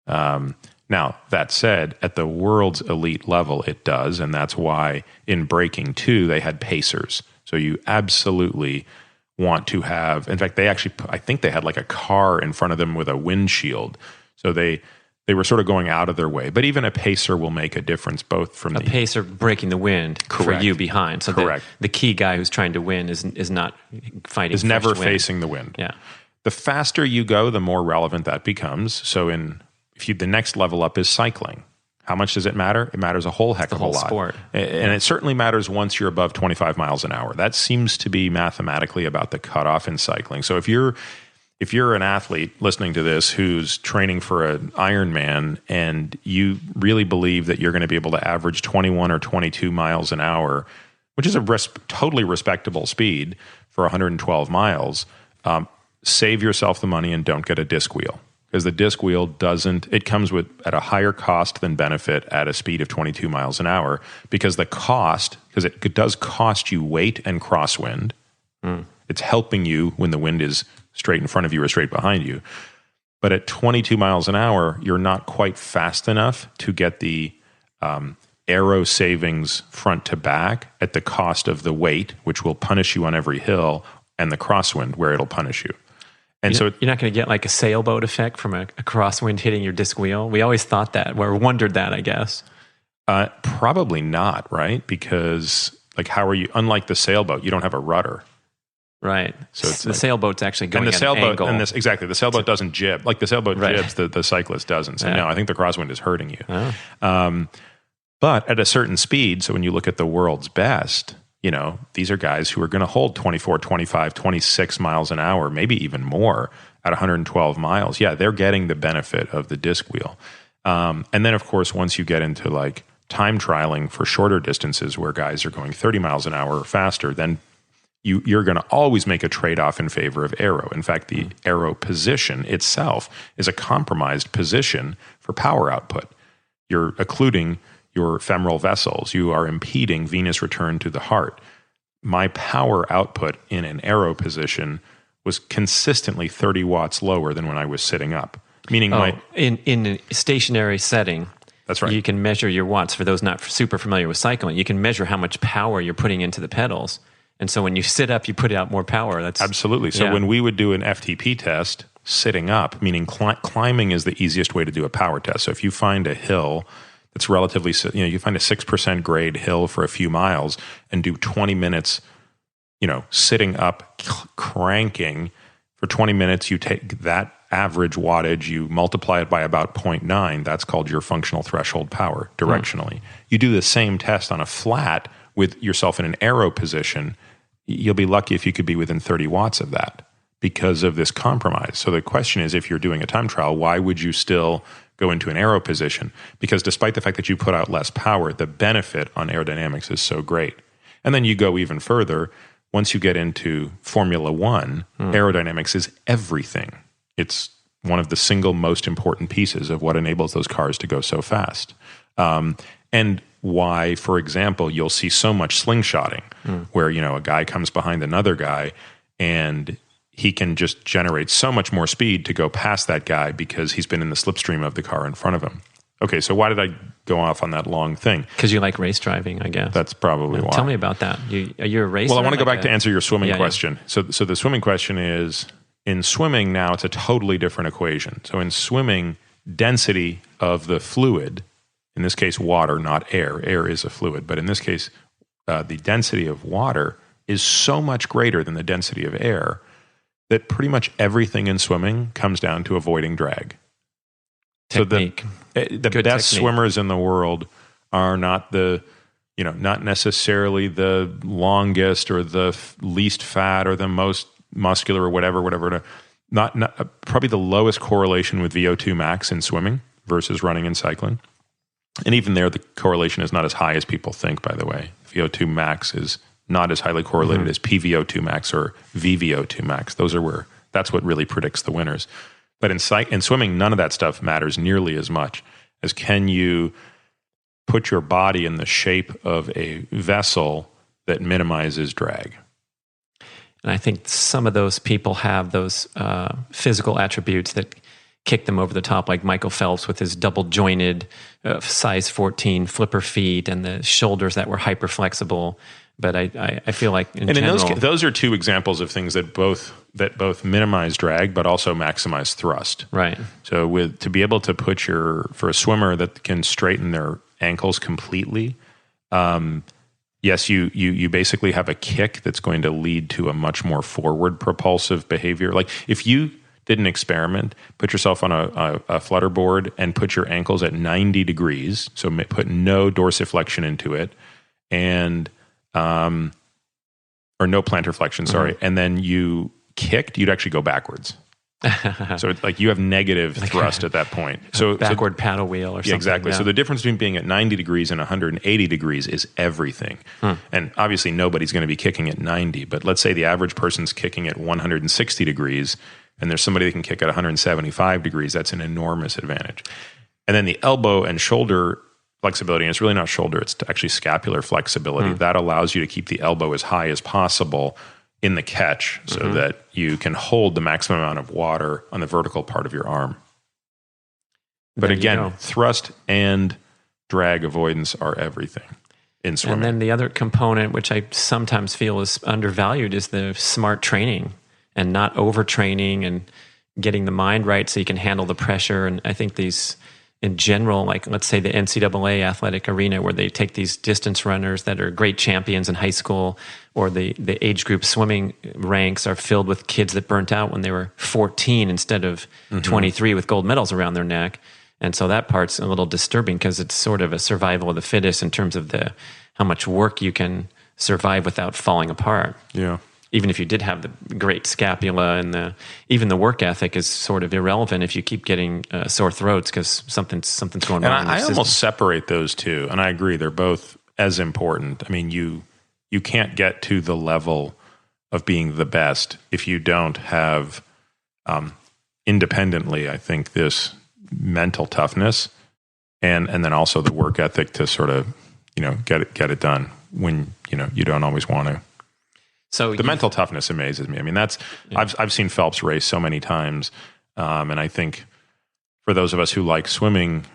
[SPEAKER 2] Now, that said, at the world's elite level, it does, and that's why in Breaking 2, they had pacers. So you absolutely want to have. In fact, I think they had like a car in front of them with a windshield. So they were sort of going out of their way. But even a pacer will make a difference, both from
[SPEAKER 3] a pacer breaking the wind for you behind. So
[SPEAKER 2] correct.
[SPEAKER 3] The key guy who's trying to win is not fighting.
[SPEAKER 2] Is never facing the wind.
[SPEAKER 3] Yeah.
[SPEAKER 2] The faster you go, the more relevant that becomes. So the next level up is cycling. How much does it matter? It matters a whole heck of a lot.
[SPEAKER 3] Sport.
[SPEAKER 2] And it certainly matters once you're above 25 miles an hour. That seems to be mathematically about the cutoff in cycling. So if you're an athlete listening to this who's training for an Ironman and you really believe that you're going to be able to average 21 or 22 miles an hour, which is a totally respectable speed for 112 miles, save yourself the money and don't get a disc wheel. Because the disc wheel comes at a higher cost than benefit at a speed of 22 miles an hour, because it does cost you weight and crosswind. It's helping you when the wind is straight in front of you or straight behind you. But at 22 miles an hour, you're not quite fast enough to get the aero savings front to back at the cost of the weight, which will punish you on every hill, and the crosswind, where it'll punish you. And
[SPEAKER 3] you're not going to get like a sailboat effect from a crosswind hitting your disc wheel. We always thought that, or wondered that, I guess.
[SPEAKER 2] Probably not, right? Because how are you? Unlike the sailboat, you don't have a rudder,
[SPEAKER 3] right? So the sailboat's actually going at an angle.
[SPEAKER 2] The sailboat doesn't jib. Like the sailboat jibs, the cyclist doesn't. So no, I think the crosswind is hurting you.
[SPEAKER 3] Oh.
[SPEAKER 2] But at a certain speed, so when you look at the world's best, these are guys who are going to hold 24, 25, 26 miles an hour, maybe even more at 112 miles. Yeah, they're getting the benefit of the disc wheel. And then, of course, once you get into like time trialing for shorter distances where guys are going 30 miles an hour or faster, then you're going to always make a trade-off in favor of aero. In fact, the aero position itself is a compromised position for power output. You're occluding your femoral vessels. You are impeding venous return to the heart. My power output in an aero position was consistently 30 watts lower than when I was sitting up. Meaning
[SPEAKER 3] in a stationary setting,
[SPEAKER 2] that's right.
[SPEAKER 3] You can measure your watts. For those not super familiar with cycling, you can measure how much power you're putting into the pedals. And so when you sit up, you put out more power. That's
[SPEAKER 2] absolutely. So when we would do an FTP test, sitting up, meaning climbing is the easiest way to do a power test. So if you find a hill that's relatively, you find a 6% grade hill for a few miles and do 20 minutes, sitting up, cranking for 20 minutes, you take that average wattage, you multiply it by about 0.9, that's called your functional threshold power directionally. You do the same test on a flat with yourself in an aero position, you'll be lucky if you could be within 30 watts of that because of this compromise. So the question is, if you're doing a time trial, why would you still go into an aero position? Because despite the fact that you put out less power, the benefit on aerodynamics is so great. And then you go even further. Once you get into Formula One, aerodynamics is everything. It's one of the single most important pieces of what enables those cars to go so fast. And why, for example, you'll see so much slingshotting where, a guy comes behind another guy and he can just generate so much more speed to go past that guy because he's been in the slipstream of the car in front of him. Okay, so why did I go off on that long thing?
[SPEAKER 3] Because you like race driving, I guess.
[SPEAKER 2] That's probably why.
[SPEAKER 3] Tell me about that. Are you a racer?
[SPEAKER 2] Well, I want to go back to answer your swimming question. Yeah. So the swimming question is, in swimming now, it's a totally different equation. So in swimming, density of the fluid, in this case water, not air. Air is a fluid. But in this case, the density of water is so much greater than the density of air that pretty much everything in swimming comes down to avoiding drag.
[SPEAKER 3] Technique.
[SPEAKER 2] So the best swimmers in the world are not not necessarily the longest or the least fat or the most muscular or whatever. Not probably the lowest correlation with VO2 max in swimming versus running and cycling. And even there, the correlation is not as high as people think, by the way. VO2 max is not as highly correlated as PVO2 max or VVO2 max. That's what really predicts the winners. But in swimming, none of that stuff matters nearly as much as can you put your body in the shape of a vessel that minimizes drag.
[SPEAKER 3] And I think some of those people have those physical attributes that kick them over the top, like Michael Phelps with his double jointed size 14 flipper feet and the shoulders that were hyper flexible. But I feel like in
[SPEAKER 2] and
[SPEAKER 3] general,
[SPEAKER 2] in those are two examples of things that both minimize drag but also maximize thrust.
[SPEAKER 3] right.
[SPEAKER 2] So to be able to put for a swimmer that can straighten their ankles completely, yes, you basically have a kick that's going to lead to a much more forward propulsive behavior. Like if you did an experiment, put yourself on a flutter board and put your ankles at 90 degrees, so put no dorsiflexion into it, and or no plantar flexion, sorry, and then you kicked, you'd actually go backwards. So it's like you have negative thrust at that point. So
[SPEAKER 3] backward paddle wheel or something.
[SPEAKER 2] Yeah, exactly.
[SPEAKER 3] Yeah.
[SPEAKER 2] So the difference between being at 90 degrees and 180 degrees is everything. And obviously nobody's going to be kicking at 90, but let's say the average person's kicking at 160 degrees and there's somebody that can kick at 175 degrees. That's an enormous advantage. And then the elbow and shoulder flexibility, and it's really not shoulder, it's actually scapular flexibility. That allows you to keep the elbow as high as possible in the catch so that you can hold the maximum amount of water on the vertical part of your arm. But
[SPEAKER 3] There you
[SPEAKER 2] again,
[SPEAKER 3] go.
[SPEAKER 2] thrust and drag avoidance are everything in swimming.
[SPEAKER 3] And then the other component, which I sometimes feel is undervalued, is the smart training and not overtraining and getting the mind right so you can handle the pressure. And I think these, in general, like let's say the NCAA athletic arena where they take these distance runners that are great champions in high school, or the age group swimming ranks are filled with kids that burnt out when they were 14 instead of 23 with gold medals around their neck. And so that part's a little disturbing because it's sort of a survival of the fittest in terms of how much work you can survive without falling apart.
[SPEAKER 2] Yeah.
[SPEAKER 3] Even if you did have the great scapula and even the work ethic is sort of irrelevant if you keep getting sore throats because something's going wrong.
[SPEAKER 2] And I almost separate those two, and I agree they're both as important. I mean, you can't get to the level of being the best if you don't have independently, I think, this mental toughness and then also the work ethic to sort of get it done when you don't always want to.
[SPEAKER 3] So
[SPEAKER 2] the mental toughness amazes me. I mean, I've seen Phelps race so many times, and I think for those of us who like swimming,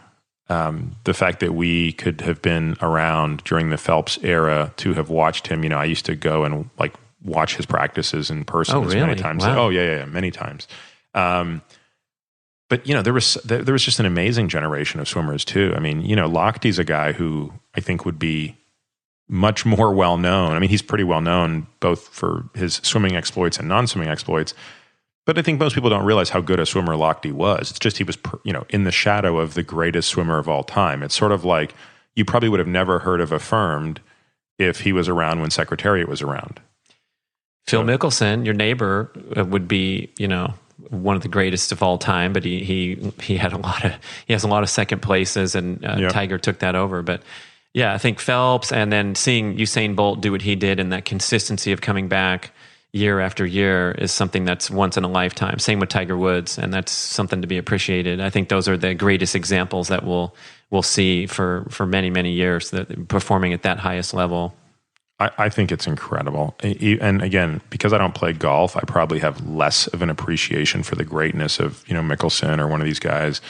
[SPEAKER 2] the fact that we could have been around during the Phelps era to have watched him. I used to go and like watch his practices in person many times.
[SPEAKER 3] Wow.
[SPEAKER 2] Oh yeah, many times. But there was just an amazing generation of swimmers too. I mean, Lochtey's a guy who I think would be much more well known. I mean, he's pretty well known both for his swimming exploits and non-swimming exploits. But I think most people don't realize how good a swimmer Lochte was. It's just he was, in the shadow of the greatest swimmer of all time. It's sort of like you probably would have never heard of Affirmed if he was around when Secretariat was around.
[SPEAKER 3] Phil Mickelson, your neighbor, would be, one of the greatest of all time. But he has a lot of second places, and Tiger took that over. But yeah, I think Phelps, and then seeing Usain Bolt do what he did, and that consistency of coming back year after year is something that's once in a lifetime. Same with Tiger Woods, and that's something to be appreciated. I think those are the greatest examples that we'll see for many, many years, that performing at that highest level.
[SPEAKER 2] I think it's incredible. And again, because I don't play golf, I probably have less of an appreciation for the greatness of, Mickelson or one of these guys.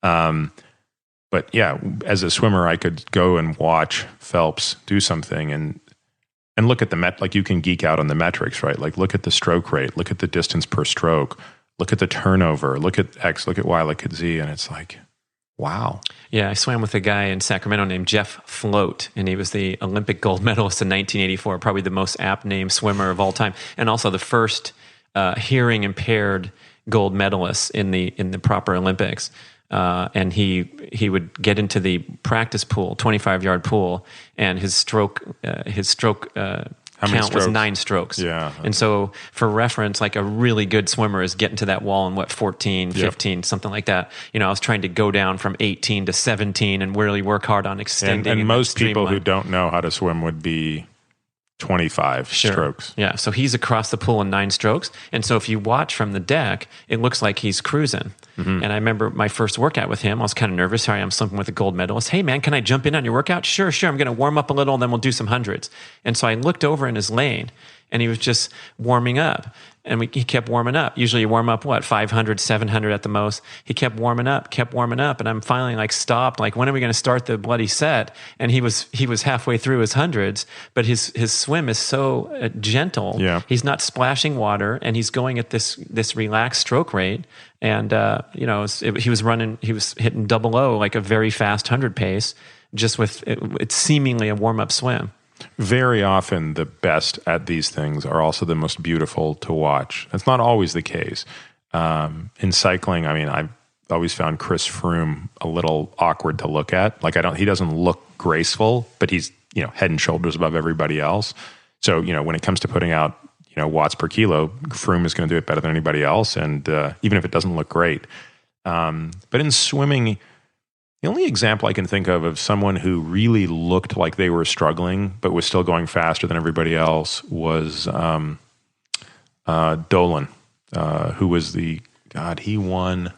[SPEAKER 2] But yeah, as a swimmer, I could go and watch Phelps do something and look at like you can geek out on the metrics, right? Like look at the stroke rate, look at the distance per stroke, look at the turnover, look at X, look at Y, look at Z. And it's like, wow.
[SPEAKER 3] Yeah, I swam with a guy in Sacramento named Jeff Float, and he was the Olympic gold medalist in 1984, probably the most apt-named swimmer of all time, and also the first hearing-impaired gold medalist in the proper Olympics. And he would get into the practice pool, 25-yard pool, and his stroke count was 9 strokes.
[SPEAKER 2] Yeah.
[SPEAKER 3] And so for reference, like a really good swimmer is getting to that wall in 14, 15, something like that. I was trying to go down from 18 to 17 and really work hard on extending.
[SPEAKER 2] And most people who don't know how to swim would be 25 strokes.
[SPEAKER 3] Yeah, so he's across the pool in 9 strokes. And so if you watch from the deck, it looks like he's cruising. Mm-hmm. And I remember my first workout with him, I was kind of nervous. Sorry, I'm swimming with a gold medalist. Hey, man, can I jump in on your workout? Sure. I'm going to warm up a little, and then we'll do some hundreds. And so I looked over in his lane, and he was just warming up. And he kept warming up. Usually you warm up, 500, 700 at the most. He kept warming up. And I'm finally like stopped. Like, when are we going to start the bloody set? And he was halfway through his hundreds, but his swim is so gentle.
[SPEAKER 2] Yeah.
[SPEAKER 3] He's not splashing water, and he's going at this relaxed stroke rate. And, he was hitting 00, like a very fast 100 pace, just with it's seemingly a warm-up swim.
[SPEAKER 2] Very often the best at these things are also the most beautiful to watch. That's not always the case. In cycling, I mean, I've always found Chris Froome a little awkward to look at. Like, he doesn't look graceful, but he's, head and shoulders above everybody else. So, when it comes to putting out, watts per kilo, Froome is going to do it better than anybody else. And even if it doesn't look great. But in swimming, the only example I can think of someone who really looked like they were struggling but was still going faster than everybody else was Dolan, who was he won.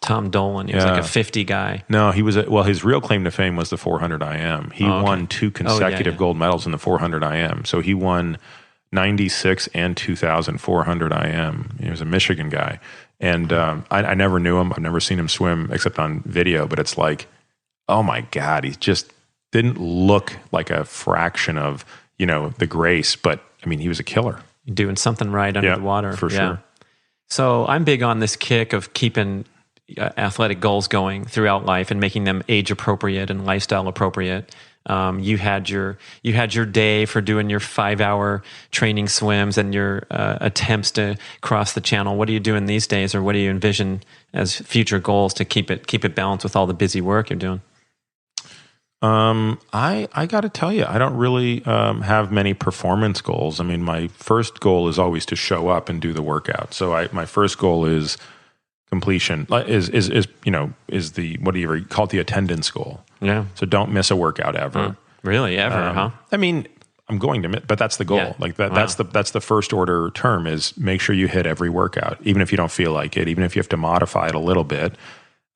[SPEAKER 3] Tom Dolan, he was like a 50 guy.
[SPEAKER 2] No, he was, his real claim to fame was the 400 IM. He won 2 consecutive gold medals in the 400 IM. So he won 96 and 2000 400 IM. He was a Michigan guy. And I never knew him. I've never seen him swim except on video. But it's like, oh my God, he just didn't look like a fraction of, the grace. But, I mean, he was a killer.
[SPEAKER 3] Doing something right under the water.
[SPEAKER 2] For sure.
[SPEAKER 3] So I'm big on this kick of keeping athletic goals going throughout life and making them age appropriate and lifestyle appropriate. You had your day for doing your 5-hour training swims and your attempts to cross the channel. What are you doing these days, or what do you envision as future goals to keep it balanced with all the busy work you're doing?
[SPEAKER 2] I got to tell you, I don't really have many performance goals. I mean, my first goal is always to show up and do the workout. So my first goal is completion. Is the, what do you call it, the attendance goal?
[SPEAKER 3] Yeah.
[SPEAKER 2] So don't miss a workout ever.
[SPEAKER 3] Really, ever, huh?
[SPEAKER 2] I mean, I'm going to miss, but that's the goal.
[SPEAKER 3] Yeah.
[SPEAKER 2] Like that. Wow. That's the first order term, is make sure you hit every workout, even if you don't feel like it, even if you have to modify it a little bit.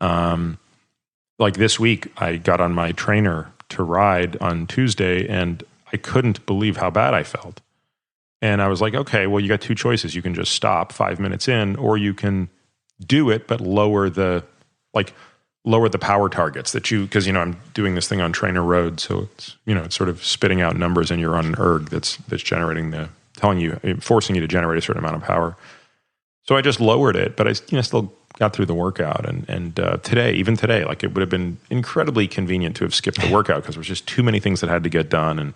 [SPEAKER 2] Like this week, I got on my trainer to ride on Tuesday, and I couldn't believe how bad I felt. And I was like, okay, well, you got 2 choices. You can just stop 5 minutes in, or you can do it, but lower the power targets because I'm doing this thing on Trainer Road, so it's it's sort of spitting out numbers, and you're on an erg that's generating forcing you to generate a certain amount of power. So I just lowered it, but I still got through the workout. And today, like, it would have been incredibly convenient to have skipped the workout because there was just too many things that had to get done. And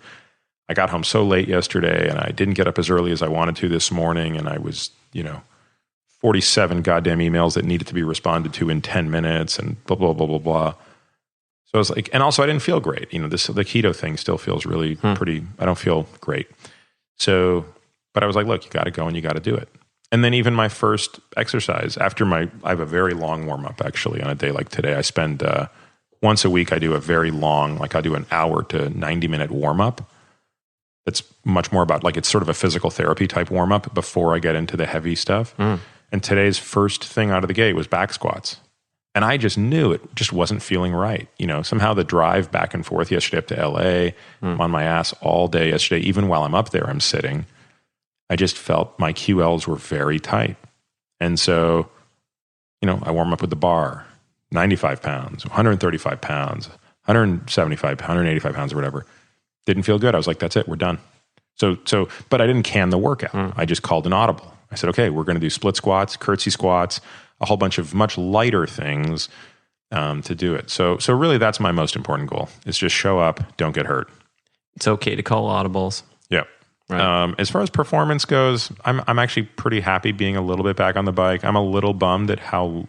[SPEAKER 2] I got home so late yesterday, and I didn't get up as early as I wanted to this morning, and I was 47 goddamn emails that needed to be responded to in 10 minutes and blah, blah, blah, blah, blah. So I was like, and also I didn't feel great. The keto thing still feels really pretty, I don't feel great. So, but I was like, look, you got to go and you got to do it. And then even my first exercise after I have a very long warm up actually on a day like today. I spend, once a week, I do a very long, I do an hour to 90-minute warm up. It's much more about, it's sort of a physical therapy type warm up before I get into the heavy stuff. And today's first thing out of the gate was back squats. And I just knew it just wasn't feeling right. Somehow the drive back and forth yesterday up to LA, I'm on my ass all day yesterday. Even while I'm up there, I'm sitting. I just felt my QLs were very tight. And so, I warm up with the bar, 95 pounds, 135 pounds, 175, 185 pounds or whatever. Didn't feel good. I was like, that's it, we're done. So, but I didn't can the workout. I just called an audible. I said, okay, we're going to do split squats, curtsy squats, a whole bunch of much lighter things to do it. So really that's my most important goal, is just show up, don't get hurt.
[SPEAKER 3] It's okay to call audibles.
[SPEAKER 2] Yeah.
[SPEAKER 3] Right.
[SPEAKER 2] As far as performance goes, I'm actually pretty happy being a little bit back on the bike. I'm a little bummed at how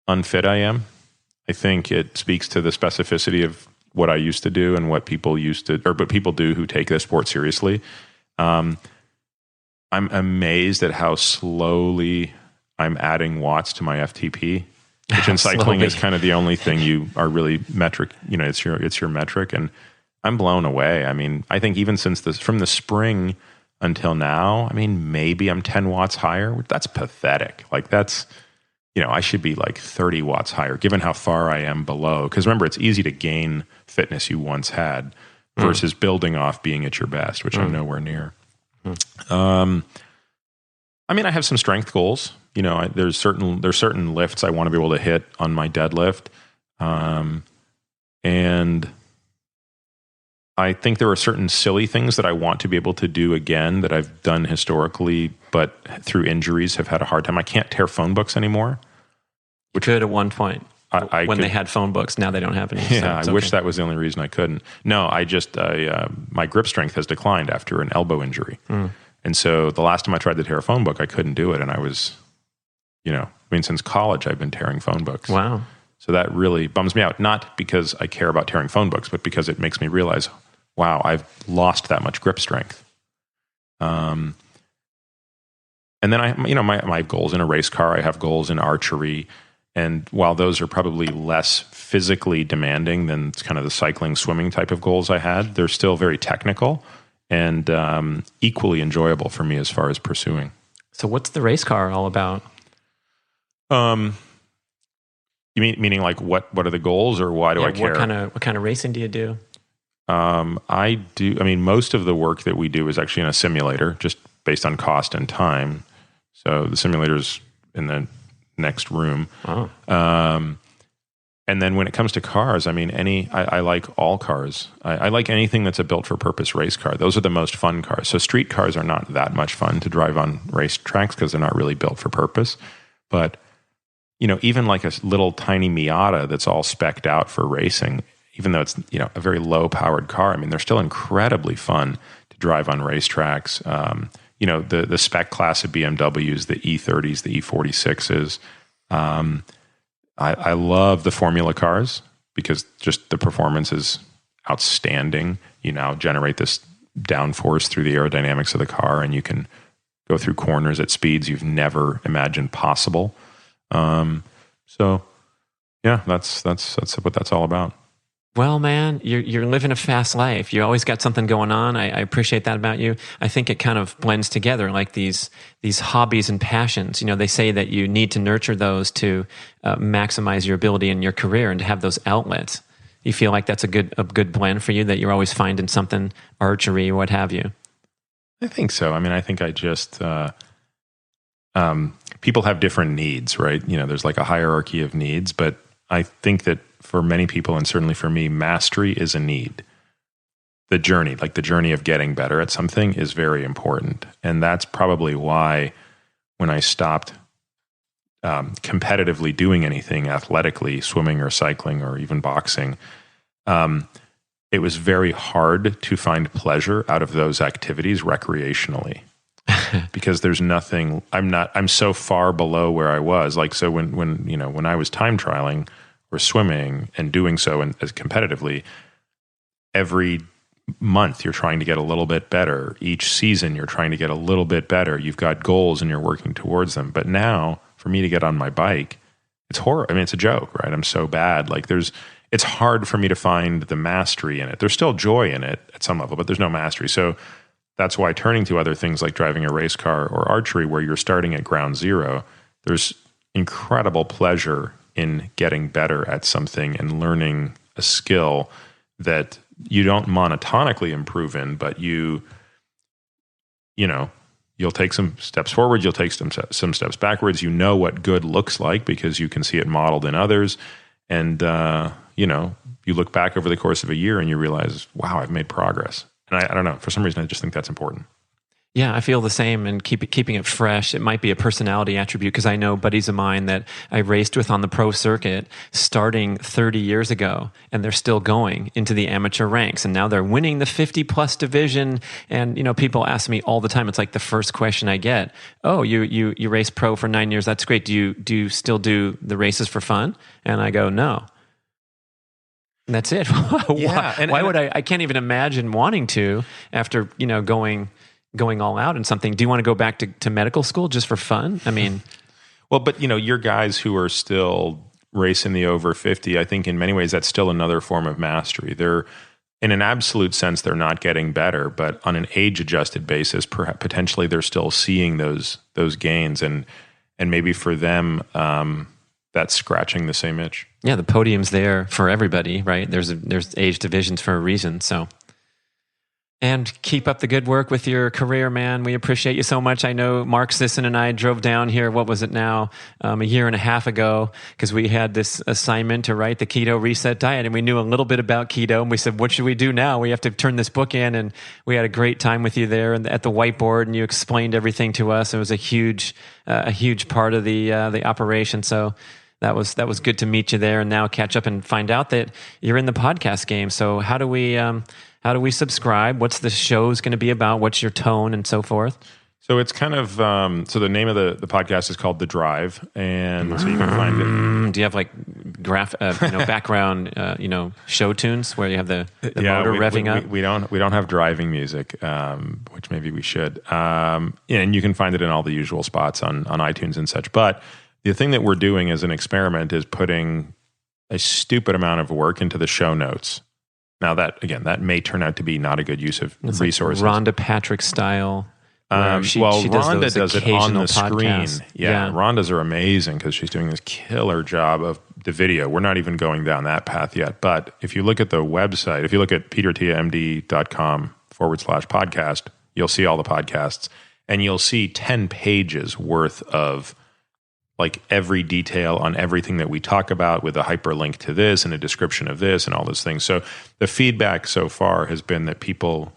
[SPEAKER 2] unfit I am. I think it speaks to the specificity of what I used to do and what people do who take this sport seriously. I'm amazed at how slowly I'm adding watts to my FTP, which in cycling is kind of the only thing you are really metric. It's your metric, and I'm blown away. I mean, I think even from the spring until now, I mean, maybe I'm 10 watts higher. That's pathetic. That's, I should be 30 watts higher, given how far I am below. Because remember, it's easy to gain fitness you once had versus building off being at your best, which I'm nowhere near. I mean, I have some strength goals. There's certain lifts I want to be able to hit on my deadlift, and I think there are certain silly things that I want to be able to do again that I've done historically, but through injuries have had a hard time. I can't tear phone books anymore.
[SPEAKER 3] Which could at one point
[SPEAKER 2] I
[SPEAKER 3] when they had phone books. Now they don't have any.
[SPEAKER 2] Yeah, I wish that was the only reason I couldn't. No, my grip strength has declined after an elbow injury. And so the last time I tried to tear a phone book, I couldn't do it. And I was, since college, I've been tearing phone books.
[SPEAKER 3] Wow.
[SPEAKER 2] So that really bums me out. Not because I care about tearing phone books, but because it makes me realize, wow, I've lost that much grip strength. And then I have goals in a race car. I have goals in archery. And while those are probably less physically demanding than kind of the cycling, swimming type of goals I had, they're still very technical and equally enjoyable for me as far as pursuing.
[SPEAKER 3] So what's the race car all about?
[SPEAKER 2] You meaning like what are the goals, or why do I care?
[SPEAKER 3] What kind of racing do you do?
[SPEAKER 2] I do. I mean, most of the work that we do is actually in a simulator, just based on cost and time. So the simulator's in the next room.
[SPEAKER 3] Oh.
[SPEAKER 2] And then when it comes to cars, I mean, I like all cars. I like anything that's a built-for-purpose race car. Those are the most fun cars. So street cars are not that much fun to drive on race tracks because they're not really built for purpose. But, even like a little tiny Miata that's all specced out for racing, even though it's, a very low-powered car, I mean, they're still incredibly fun to drive on racetracks. The spec class of BMWs, the E30s, the E46s. I love the formula cars because just the performance is outstanding. You now generate this downforce through the aerodynamics of the car, and you can go through corners at speeds you've never imagined possible. So yeah, that's what that's all about.
[SPEAKER 3] Well, man, you're living a fast life. You always got something going on. I appreciate that about you. I think it kind of blends together, like these hobbies and passions. They say that you need to nurture those to maximize your ability in your career and to have those outlets. You feel like that's a good blend for you, that you're always finding something, archery, what have you?
[SPEAKER 2] I think so. I mean, I think I just people have different needs, right? There's like a hierarchy of needs, but I think that for many people, and certainly for me, mastery is a need. The journey of getting better at something is very important. And that's probably why when I stopped competitively doing anything athletically, swimming or cycling or even boxing, it was very hard to find pleasure out of those activities recreationally. Because there's nothing, I'm so far below where I was. Like, so when I was time trialing or swimming and doing so as competitively, every month you're trying to get a little bit better. Each season you're trying to get a little bit better. You've got goals and you're working towards them. But now for me to get on my bike, it's horror. I mean, it's a joke, right? I'm so bad. Like it's hard for me to find the mastery in it. There's still joy in it at some level, but there's no mastery. So that's why turning to other things like driving a race car or archery, where you're starting at ground zero, there's incredible pleasure in getting better at something and learning a skill that you don't monotonically improve in, but you'll take some steps forward, you'll take some steps backwards. You know what good looks like because you can see it modeled in others. And, you look back over the course of a year and you realize, wow, I've made progress. And I don't know, for some reason, I just think that's important.
[SPEAKER 3] Yeah, I feel the same, and keeping it fresh. It might be a personality attribute, because I know buddies of mine that I raced with on the pro circuit starting 30 years ago, and they're still going into the amateur ranks, and now they're winning the 50-plus division. And people ask me all the time. It's like the first question I get: "Oh, you raced pro for 9 years? That's great. Do you still do the races for fun?" And I go, "No." And that's it.
[SPEAKER 2] Yeah,
[SPEAKER 3] why would I? I can't even imagine wanting to after going all out in something. Do you want to go back to medical school just for fun? I mean,
[SPEAKER 2] well, but you're guys who are still racing the over 50. I think in many ways that's still another form of mastery. They're, in an absolute sense, they're not getting better, but on an age-adjusted basis, potentially they're still seeing those gains, and maybe for them, that's scratching the same itch.
[SPEAKER 3] Yeah, the podium's there for everybody, right? There's age divisions for a reason. So, And keep up the good work with your career, man. We appreciate you so much. I know Mark Sisson and I drove down here, what was it now, a year and a half ago, because we had this assignment to write the Keto Reset Diet, and we knew a little bit about keto, and we said, what should we do now? We have to turn this book in, and we had a great time with you there at the whiteboard, and you explained everything to us. It was a huge part of the operation, so that was good to meet you there, and now catch up and find out that you're in the podcast game. So how do we subscribe? What's the show's going to be about? What's your tone and so forth?
[SPEAKER 2] So it's kind of so the name of the podcast is called The Drive, and so you can find it.
[SPEAKER 3] Do you have like background show tunes where you have the motor revving up?
[SPEAKER 2] We don't have driving music, which maybe we should. And you can find it in all the usual spots on iTunes and such. But the thing that we're doing as an experiment is putting a stupid amount of work into the show notes. Now that may turn out to be not a good use of resources.
[SPEAKER 3] Like Rhonda Patrick style. She
[SPEAKER 2] Rhonda does it on the
[SPEAKER 3] podcasts.
[SPEAKER 2] screen. Yeah, Rhonda's are amazing because she's doing this killer job of the video. We're not even going down that path yet. But if you look at the website, if you look at peterattiamd.com/podcast, you'll see all the podcasts, and you'll see 10 pages worth of like every detail on everything that we talk about with a hyperlink to this and a description of this and all those things. So the feedback so far has been that people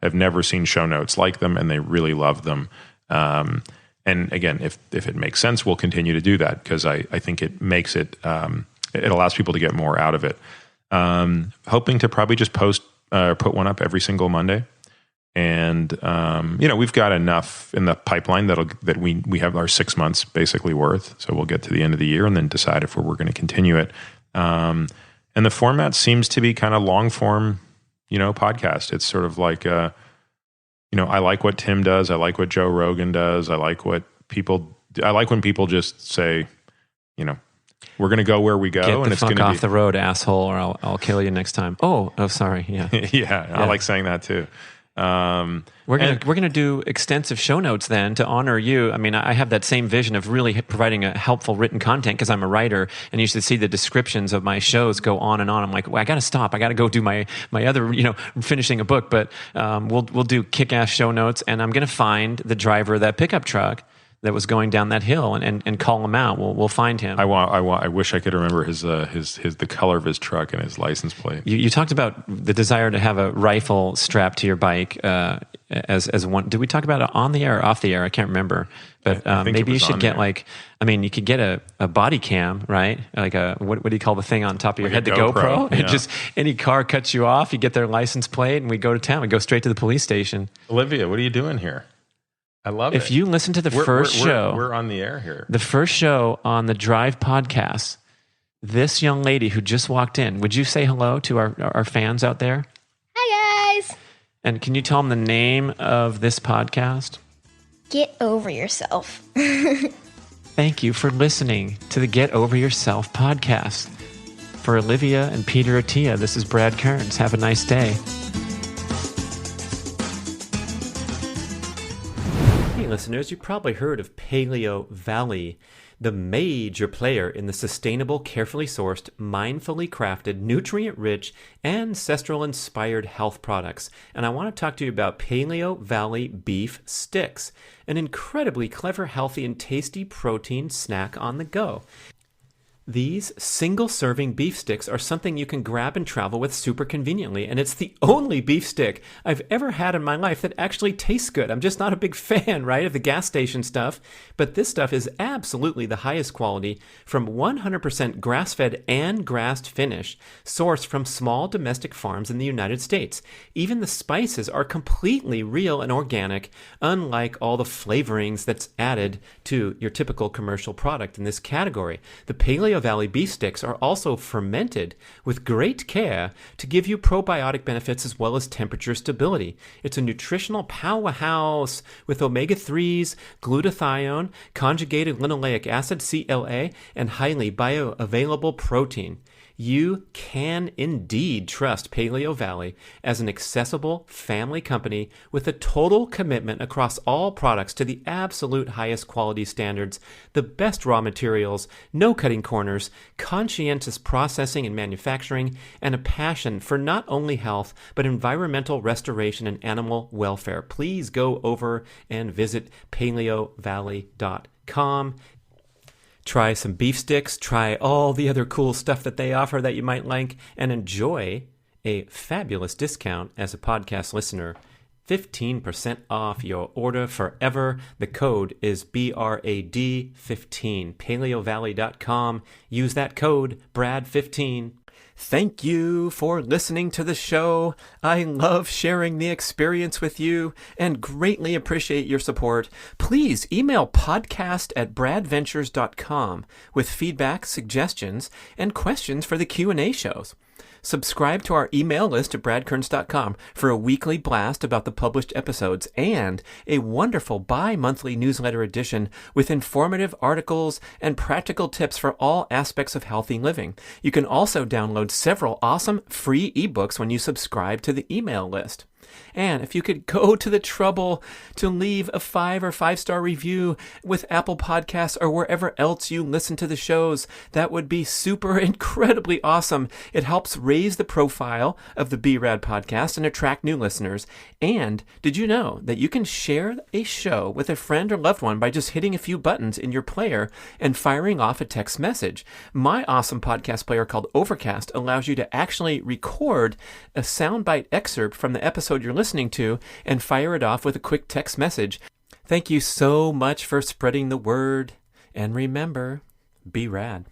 [SPEAKER 2] have never seen show notes like them and they really love them. And again, if it makes sense, we'll continue to do that because I think it makes it allows people to get more out of it. Hoping to probably just put one up every single Monday. And we've got enough in the pipeline that we have our 6 months basically worth. So we'll get to the end of the year and then decide if we're going to continue it. And the format seems to be kind of long form, podcast. It's sort of like I like what Tim does. I like what Joe Rogan does. I like when people just say, we're going to go where we go.
[SPEAKER 3] Get
[SPEAKER 2] and
[SPEAKER 3] it's going to off the road, asshole, or I'll kill you next time. Oh, sorry. Yeah.
[SPEAKER 2] yeah. I like saying that too.
[SPEAKER 3] We're gonna do extensive show notes then to honor you. I mean, I have that same vision of really providing a helpful written content because I'm a writer, and you should see the descriptions of my shows go on and on. I'm like, well, I got to stop. I got to go do my other, finishing a book. But we'll do kick-ass show notes, and I'm gonna find the driver of that pickup truck that was going down that hill and call him out. We'll find him.
[SPEAKER 2] I wish I could remember the color of his truck and his license plate.
[SPEAKER 3] You talked about the desire to have a rifle strapped to your bike as one. Did we talk about it on the air or off the air? I can't remember. But maybe you should get you could get a body cam, right? Like what do you call the thing on top of your head? The GoPro. And just any car cuts you off, you get their license plate, and we go to town. We go straight to the police station.
[SPEAKER 2] Olivia, what are you doing here? I love it.
[SPEAKER 3] If you listen to the first show...
[SPEAKER 2] We're on the air here.
[SPEAKER 3] The first show on the Drive podcast, this young lady who just walked in, would you say hello to our fans out there?
[SPEAKER 4] Hi, guys.
[SPEAKER 3] And can you tell them the name of this podcast?
[SPEAKER 4] Get Over Yourself.
[SPEAKER 3] Thank you for listening to the Get Over Yourself podcast. For Olivia and Peter Attia, this is Brad Kearns. Have a nice day. Hey listeners, you probably heard of Paleo Valley, the major player in the sustainable, carefully sourced, mindfully crafted, nutrient-rich, ancestral-inspired health products. And I want to talk to you about Paleo Valley Beef Sticks, an incredibly clever, healthy, and tasty protein snack on the go. These single-serving beef sticks are something you can grab and travel with super conveniently, and it's the only beef stick I've ever had in my life that actually tastes good. I'm just not a big fan, right, of the gas station stuff, but this stuff is absolutely the highest quality from 100% grass-fed and grassed finish, sourced from small domestic farms in the United States. Even the spices are completely real and organic, unlike all the flavorings that's added to your typical commercial product in this category. The Paleo Valley beef sticks are also fermented with great care to give you probiotic benefits as well as temperature stability. It's a nutritional powerhouse with omega-3s, glutathione, conjugated linoleic acid, CLA, and highly bioavailable protein. You can indeed trust Paleo Valley as an accessible family company with a total commitment across all products to the absolute highest quality standards, the best raw materials, no cutting corners, conscientious processing and manufacturing, and a passion for not only health but environmental restoration and animal welfare. Please go over and visit paleovalley.com. Try some beef sticks, try all the other cool stuff that they offer that you might like, and enjoy a fabulous discount as a podcast listener. 15% off your order forever. The code is BRAD15. paleovalley.com. Use that code, BRAD15. Thank you for listening to the show. I love sharing the experience with you and greatly appreciate your support. Please email podcast@bradventures.com with feedback, suggestions, and questions for the Q&A shows. Subscribe to our email list at bradkearns.com for a weekly blast about the published episodes and a wonderful bi-monthly newsletter edition with informative articles and practical tips for all aspects of healthy living. You can also download several awesome free ebooks when you subscribe to the email list. And if you could go to the trouble to leave a 5 or 5-star review with Apple Podcasts or wherever else you listen to the shows, that would be super incredibly awesome. It helps raise the profile of the B.rad podcast and attract new listeners. And did you know that you can share a show with a friend or loved one by just hitting a few buttons in your player and firing off a text message? My awesome podcast player called Overcast allows you to actually record a soundbite excerpt from the episode you're listening to and fire it off with a quick text message. Thank you so much for spreading the word. And remember, be rad.